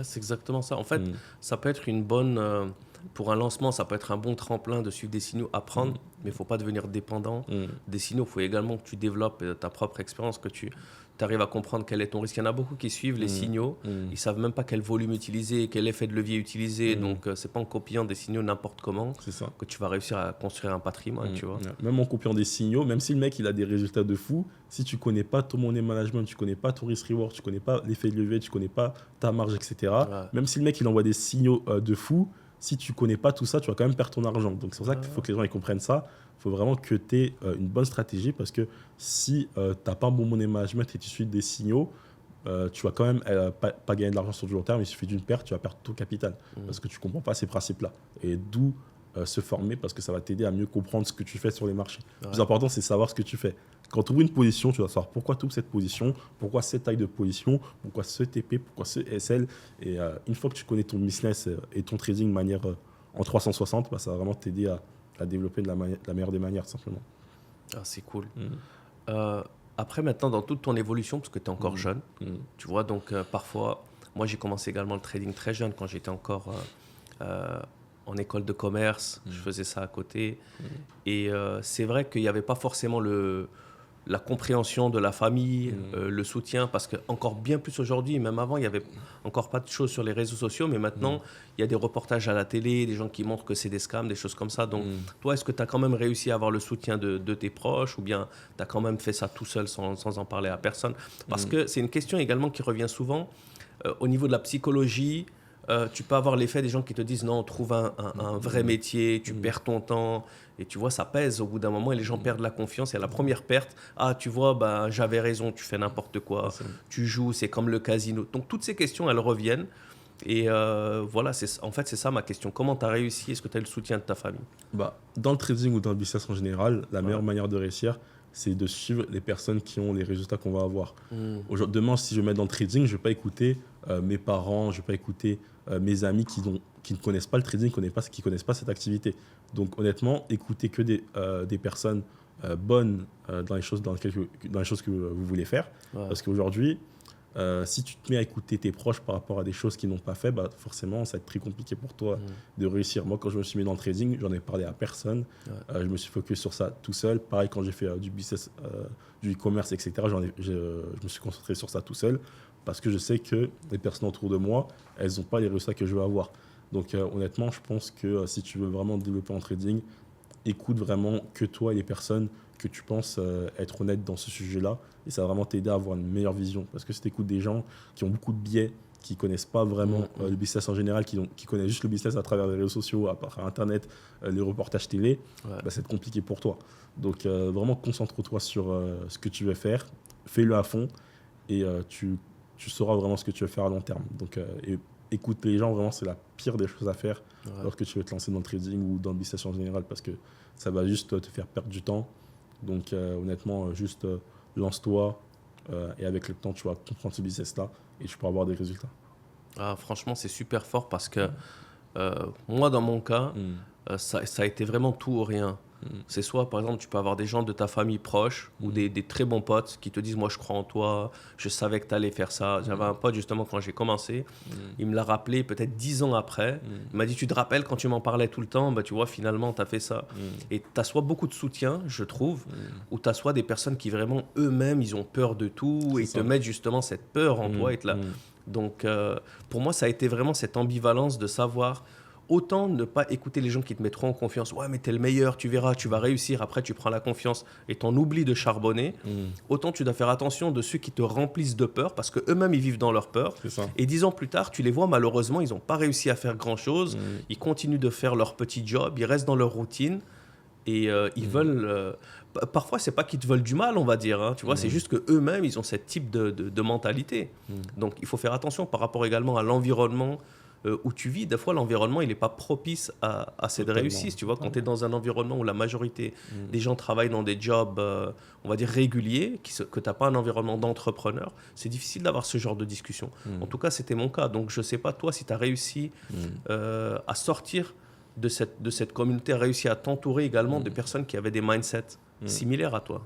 C'est exactement ça. En fait, ça peut être une bonne... pour un lancement, ça peut être un bon tremplin de suivre des signaux, apprendre, mais il ne faut pas devenir dépendant des signaux. Il faut également que tu développes ta propre expérience, que tu arrives à comprendre quel est ton risque. Il y en a beaucoup qui suivent les signaux, ils ne savent même pas quel volume utiliser, quel effet de levier utiliser. Donc, ce n'est pas en copiant des signaux n'importe comment que tu vas réussir à construire un patrimoine. Tu vois. Même en copiant des signaux, même si le mec il a des résultats de fou, si tu ne connais pas ton money management, tu ne connais pas ton risk reward, tu ne connais pas l'effet de levier, tu ne connais pas ta marge, etc. Même si le mec il envoie des signaux de fou, si tu ne connais pas tout ça, tu vas quand même perdre ton argent. Donc c'est pour ça qu'il faut que les gens ils comprennent ça. Il faut vraiment que tu aies une bonne stratégie parce que si tu n'as pas un bon money management et tu suis des signaux, tu vas quand même pas gagner de l'argent sur du long terme. Il suffit d'une perte, tu vas perdre tout capital parce que tu ne comprends pas ces principes-là. Et d'où se former parce que ça va t'aider à mieux comprendre ce que tu fais sur les marchés. Le plus important, c'est savoir ce que tu fais. Quand tu ouvres une position, tu vas savoir pourquoi tu ouvres cette position, pourquoi cette taille de position, pourquoi ce TP, pourquoi ce SL. Et une fois que tu connais ton business et ton trading de manière en 360, ça va vraiment t'aider à développer de la meilleure des manières, simplement. C'est cool. Après, maintenant, dans toute ton évolution, parce que tu es encore jeune, tu vois, donc parfois, moi j'ai commencé également le trading très jeune quand j'étais encore en école de commerce, je faisais ça à côté. Et c'est vrai qu'il n'y avait pas forcément la compréhension de la famille, le soutien, parce que encore bien plus aujourd'hui, même avant, il n'y avait encore pas de choses sur les réseaux sociaux, mais maintenant, il y a des reportages à la télé, des gens qui montrent que c'est des scams, des choses comme ça. Donc, toi, est-ce que tu as quand même réussi à avoir le soutien de tes proches ou bien tu as quand même fait ça tout seul sans en parler à personne? Parce que c'est une question également qui revient souvent au niveau de la psychologie. Tu peux avoir l'effet des gens qui te disent non, trouve un vrai métier, tu perds ton temps et tu vois ça pèse au bout d'un moment et les gens perdent la confiance et à la première perte, tu vois j'avais raison, tu fais n'importe quoi, tu joues, c'est comme le casino. Donc toutes ces questions elles reviennent et voilà, en fait c'est ça ma question. Comment tu as réussi? Est-ce que tu as eu le soutien de ta famille? Dans le trading ou dans le business en général, la meilleure manière de réussir, c'est de suivre les personnes qui ont les résultats qu'on va avoir. Demain, si je me mets dans le trading, je ne vais pas écouter mes parents, je ne vais pas écouter mes amis qui ne connaissent pas le trading, qui ne connaissent pas cette activité. Donc honnêtement, écoutez que des personnes bonnes dans les choses que vous voulez faire. Parce qu'aujourd'hui, si tu te mets à écouter tes proches par rapport à des choses qu'ils n'ont pas fait, forcément, ça va être très compliqué pour toi de réussir. Moi, quand je me suis mis dans le trading, j'en ai parlé à personne. Je me suis focus sur ça tout seul. Pareil, quand j'ai fait du business, du e-commerce, etc., je me suis concentré sur ça tout seul parce que je sais que les personnes autour de moi, elles n'ont pas les résultats que je veux avoir. Donc, honnêtement, je pense que si tu veux vraiment te développer en trading, écoute vraiment que toi et les personnes que tu penses être honnête dans ce sujet-là et ça va vraiment t'aider à avoir une meilleure vision parce que si tu écoutes des gens qui ont beaucoup de biais, qui ne connaissent pas vraiment le business en général, qui connaissent juste le business à travers les réseaux sociaux, à travers Internet, les reportages télé, c'est compliqué pour toi. Donc vraiment concentre-toi sur ce que tu veux faire, fais-le à fond et tu tu sauras vraiment ce que tu veux faire à long terme. Donc, écouter les gens, vraiment, c'est la pire des choses à faire lorsque tu veux te lancer dans le trading ou dans le business en général, parce que ça va juste te faire perdre du temps. Donc, honnêtement, juste lance-toi et avec le temps, tu vas comprendre ce business-là et tu pourras avoir des résultats. Ah, franchement, c'est super fort parce que moi, dans mon cas, ça a été vraiment tout ou rien. C'est soit, par exemple, tu peux avoir des gens de ta famille proche ou des très bons potes qui te disent, moi, je crois en toi, je savais que tu allais faire ça. J'avais un pote, justement, quand j'ai commencé, il me l'a rappelé peut-être 10 ans après. Il m'a dit, tu te rappelles quand tu m'en parlais tout le temps, bah, tu vois, finalement, tu as fait ça. Et tu as soit beaucoup de soutien, je trouve, ou tu as soit des personnes qui vraiment, eux-mêmes, ils ont peur de tout et te mettent justement cette peur en toi. Donc, pour moi, ça a été vraiment cette ambivalence de savoir autant ne pas écouter les gens qui te mettront en confiance. Ouais, mais t'es le meilleur, tu verras, tu vas réussir. Après, tu prends la confiance et t'en oublies de charbonner. Autant tu dois faire attention de ceux qui te remplissent de peur parce qu'eux-mêmes, ils vivent dans leur peur. Et 10 ans plus tard, tu les vois, malheureusement, ils n'ont pas réussi à faire grand-chose. Ils continuent de faire leur petit job, ils restent dans leur routine. Et ils veulent... parfois, c'est pas qu'ils te veulent du mal, on va dire. Hein, tu vois, c'est juste qu'eux-mêmes, ils ont ce type de mentalité. Donc, il faut faire attention par rapport également à l'environnement où tu vis. Des fois, l'environnement, il n'est pas propice à cette réussite. Tu vois, quand tu es dans un environnement où la majorité des gens travaillent dans des jobs, on va dire, réguliers, que tu n'as pas un environnement d'entrepreneur, c'est difficile d'avoir ce genre de discussion. En tout cas, c'était mon cas. Donc, je ne sais pas, toi, si tu as réussi à sortir de cette communauté, a réussi à t'entourer également de personnes qui avaient des mindsets similaires à toi.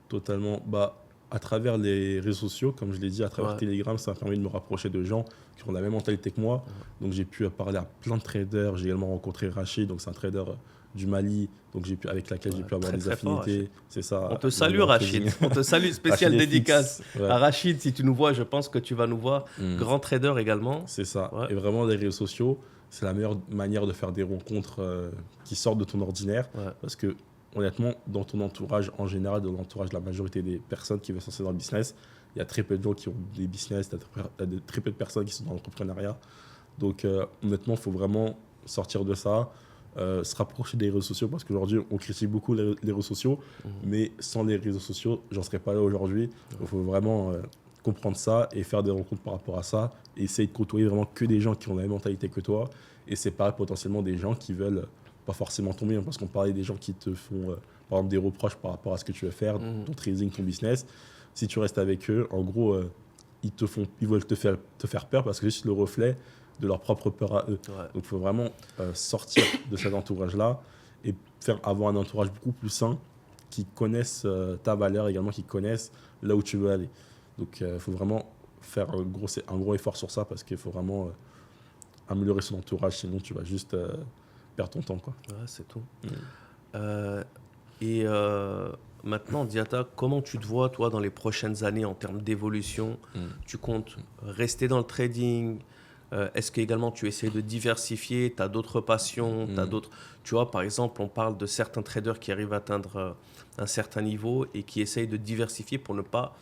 Totalement. Bah, à travers les réseaux sociaux, comme je l'ai dit, à travers Telegram, ça m'a permis de me rapprocher de gens qui ont la même mentalité que moi. Donc j'ai pu parler à plein de traders. J'ai également rencontré Rachid, donc c'est un trader du Mali, donc avec laquelle j'ai pu avoir des affinités. Fort, c'est ça. On te salue, Rachid. On te salue, spécial dédicace à Rachid. Si tu nous vois, je pense que tu vas nous voir. Grand trader également. C'est ça. Et vraiment, les réseaux sociaux, c'est la meilleure manière de faire des rencontres qui sortent de ton ordinaire. Parce que, honnêtement, dans ton entourage, en général, dans l'entourage de la majorité des personnes qui veulent se lancer dans le business, il y a très peu de gens qui ont des business, il y a très peu de personnes qui sont dans l'entrepreneuriat. Donc, honnêtement, il faut vraiment sortir de ça, se rapprocher des réseaux sociaux, parce qu'aujourd'hui, on critique beaucoup les réseaux sociaux, mais sans les réseaux sociaux, j'en serais pas là aujourd'hui. Il faut vraiment comprendre ça et faire des rencontres par rapport à ça, et essayer de côtoyer vraiment que des gens qui ont la même mentalité que toi, et séparer potentiellement des gens qui veulent pas forcément tomber, parce qu'on parlait des gens qui te font par exemple des reproches par rapport à ce que tu veux faire, ton trading, ton business. Si tu restes avec eux, en gros, ils veulent te faire peur parce que c'est juste le reflet de leur propre peur à eux. Donc il faut vraiment sortir de cet entourage-là et avoir un entourage beaucoup plus sain, qui connaissent ta valeur également, qui connaissent là où tu veux aller. Donc il faut vraiment faire un gros effort sur ça, parce qu'il faut vraiment améliorer son entourage, sinon tu vas juste perdre ton temps, quoi. Ouais, c'est tout. Maintenant, Diata, comment tu te vois, toi, dans les prochaines années en termes d'évolution? Tu comptes rester dans le trading? Est-ce qu'également tu essaies de diversifier? Tu as d'autres passions? T'as d'autres... Tu vois, par exemple, on parle de certains traders qui arrivent à atteindre un certain niveau et qui essayent de diversifier pour ne pas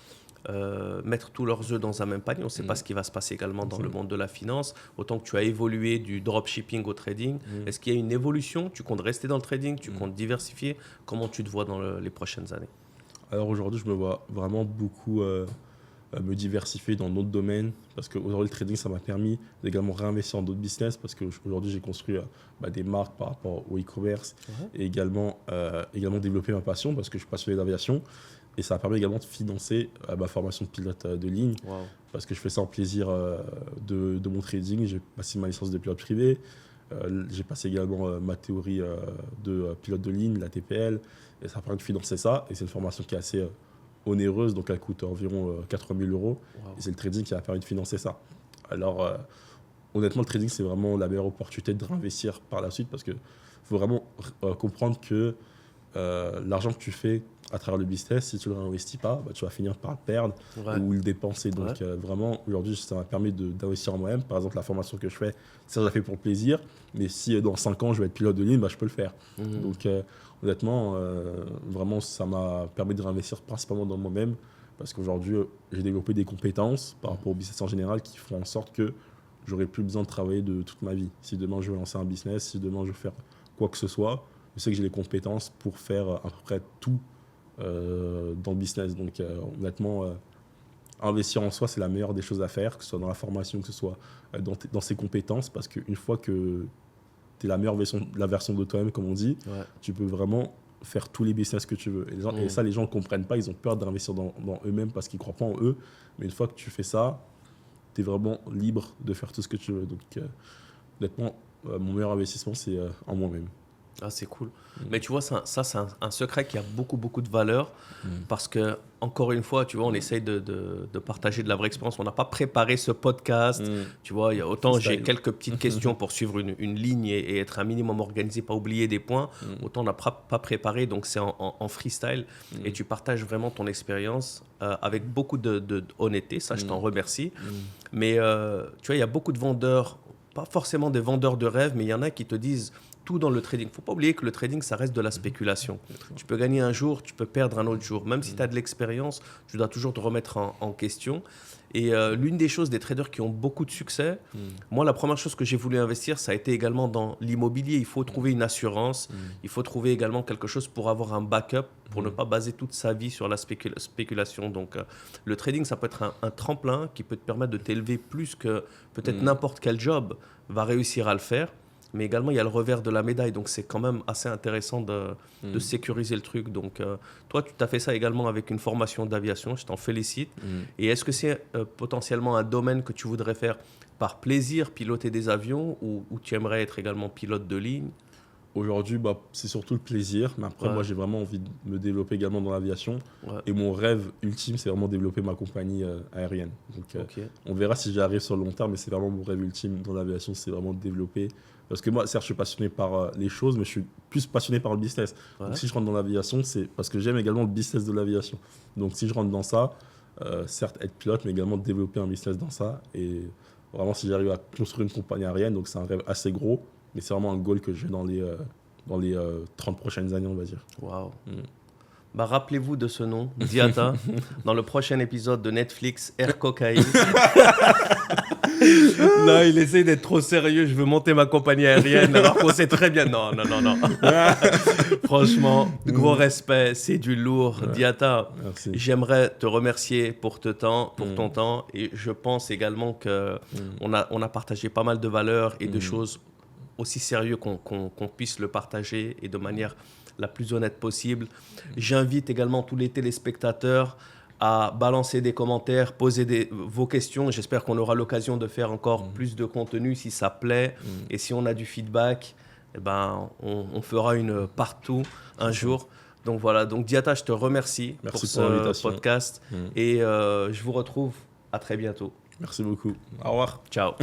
mettre tous leurs œufs dans un même panier. On ne sait pas ce qui va se passer également dans le monde de la finance. Autant que tu as évolué du dropshipping au trading, est-ce qu'il y a une évolution? Tu comptes rester dans le trading? Tu comptes diversifier? Comment tu te vois dans les prochaines années? Alors aujourd'hui, je me vois vraiment beaucoup me diversifier dans d'autres domaines, parce qu'aujourd'hui, le trading, ça m'a permis d'également réinvestir dans d'autres business, parce qu'aujourd'hui, j'ai construit des marques par rapport au e-commerce, et également développer ma passion, parce que je suis passionné d'aviation. Et ça a permis également de financer ma formation de pilote de ligne, parce que je fais ça en plaisir de mon trading. J'ai passé ma licence de pilote privé, j'ai passé également ma théorie de pilote de ligne, la TPL, et ça a permis de financer ça. Et c'est une formation qui est assez onéreuse, donc elle coûte environ 80 000 €, et c'est le trading qui a permis de financer ça. Alors honnêtement, le trading, c'est vraiment la meilleure opportunité de réinvestir par la suite, parce qu'il faut vraiment comprendre que l'argent que tu fais à travers le business, si tu ne le réinvestis pas, tu vas finir par le perdre ou le dépenser. Donc vraiment, aujourd'hui, ça m'a permis d'investir en moi-même. Par exemple, la formation que je fais, ça, je la fais pour le plaisir. Mais si dans 5 ans, je vais être pilote de ligne, je peux le faire. Donc honnêtement, vraiment, ça m'a permis de réinvestir principalement dans moi-même, parce qu'aujourd'hui, j'ai développé des compétences par rapport au business en général qui font en sorte que j'aurai plus besoin de travailler de toute ma vie. Si demain, je veux lancer un business, si demain, je veux faire quoi que ce soit, je sais que j'ai les compétences pour faire à peu près tout dans le business. Donc honnêtement, investir en soi, c'est la meilleure des choses à faire, que ce soit dans la formation, que ce soit dans ses compétences, parce qu'une fois que tu es la version de toi-même, comme on dit, tu peux vraiment faire tous les business que tu veux. Et ça, les gens ne comprennent pas, ils ont peur d'investir dans eux-mêmes parce qu'ils ne croient pas en eux. Mais une fois que tu fais ça, tu es vraiment libre de faire tout ce que tu veux. Donc, honnêtement, mon meilleur investissement, c'est en moi-même. Ah, c'est cool. Mais tu vois, ça c'est un secret qui a beaucoup, beaucoup de valeur parce que, encore une fois, tu vois, on essaye de partager de la vraie expérience. On n'a pas préparé ce podcast. Tu vois, autant j'ai quelques petites questions pour suivre une ligne et être un minimum organisé, pas oublier des points, autant on n'a pas préparé. Donc, c'est en freestyle et tu partages vraiment ton expérience avec beaucoup de honnêteté. Ça, je t'en remercie. Mais tu vois, il y a beaucoup de vendeurs, pas forcément des vendeurs de rêves, mais il y en a qui te disent tout dans le trading. Il ne faut pas oublier que le trading, ça reste de la spéculation. Tu peux gagner un jour, tu peux perdre un autre jour. Même si tu as de l'expérience, tu dois toujours te remettre en question. Et l'une des choses des traders qui ont beaucoup de succès, moi, la première chose que j'ai voulu investir, ça a été également dans l'immobilier. Il faut trouver une assurance, il faut trouver également quelque chose pour avoir un backup, pour ne pas baser toute sa vie sur la spéculation. Donc, le trading, ça peut être un tremplin qui peut te permettre de t'élever plus que peut-être n'importe quel job va réussir à le faire. Mais également, il y a le revers de la médaille. Donc, c'est quand même assez intéressant de sécuriser le truc. Donc, toi, tu t'as fait ça également avec une formation d'aviation. Je t'en félicite. Et est-ce que c'est potentiellement un domaine que tu voudrais faire par plaisir, piloter des avions, ou tu aimerais être également pilote de ligne? Aujourd'hui, c'est surtout le plaisir. Mais après, moi, j'ai vraiment envie de me développer également dans l'aviation. Et mon rêve ultime, c'est vraiment développer ma compagnie aérienne. Donc, on verra si j'y arrive sur le long terme. Mais c'est vraiment mon rêve ultime dans l'aviation, c'est vraiment de développer. Parce que moi, certes, je suis passionné par les choses, mais je suis plus passionné par le business. Donc, si je rentre dans l'aviation, c'est parce que j'aime également le business de l'aviation. Donc, si je rentre dans ça, certes, être pilote, mais également développer un business dans ça. Et vraiment, si j'arrive à construire une compagnie aérienne, donc c'est un rêve assez gros, mais c'est vraiment un goal que j'ai dans les 30 prochaines années, on va dire. Waouh. Bah, rappelez-vous de ce nom, Diata, dans le prochain épisode de Netflix, Air Cocaïne. Non, il essaie d'être trop sérieux. Je veux monter ma compagnie aérienne alors qu'on sait très bien. Non. Franchement, gros respect, c'est du lourd. Diata, j'aimerais te remercier pour ton temps. Et je pense également qu'on a partagé pas mal de valeurs et de choses aussi sérieuses qu'on puisse le partager et de manière la plus honnête possible. J'invite également tous les téléspectateurs à balancer des commentaires, poser vos questions. J'espère qu'on aura l'occasion de faire encore plus de contenu si ça plaît. Et si on a du feedback, on fera une partout un jour. Donc voilà, donc Diata, je te remercie pour ce podcast. Et je vous retrouve à très bientôt. Merci beaucoup. Au revoir. Ciao.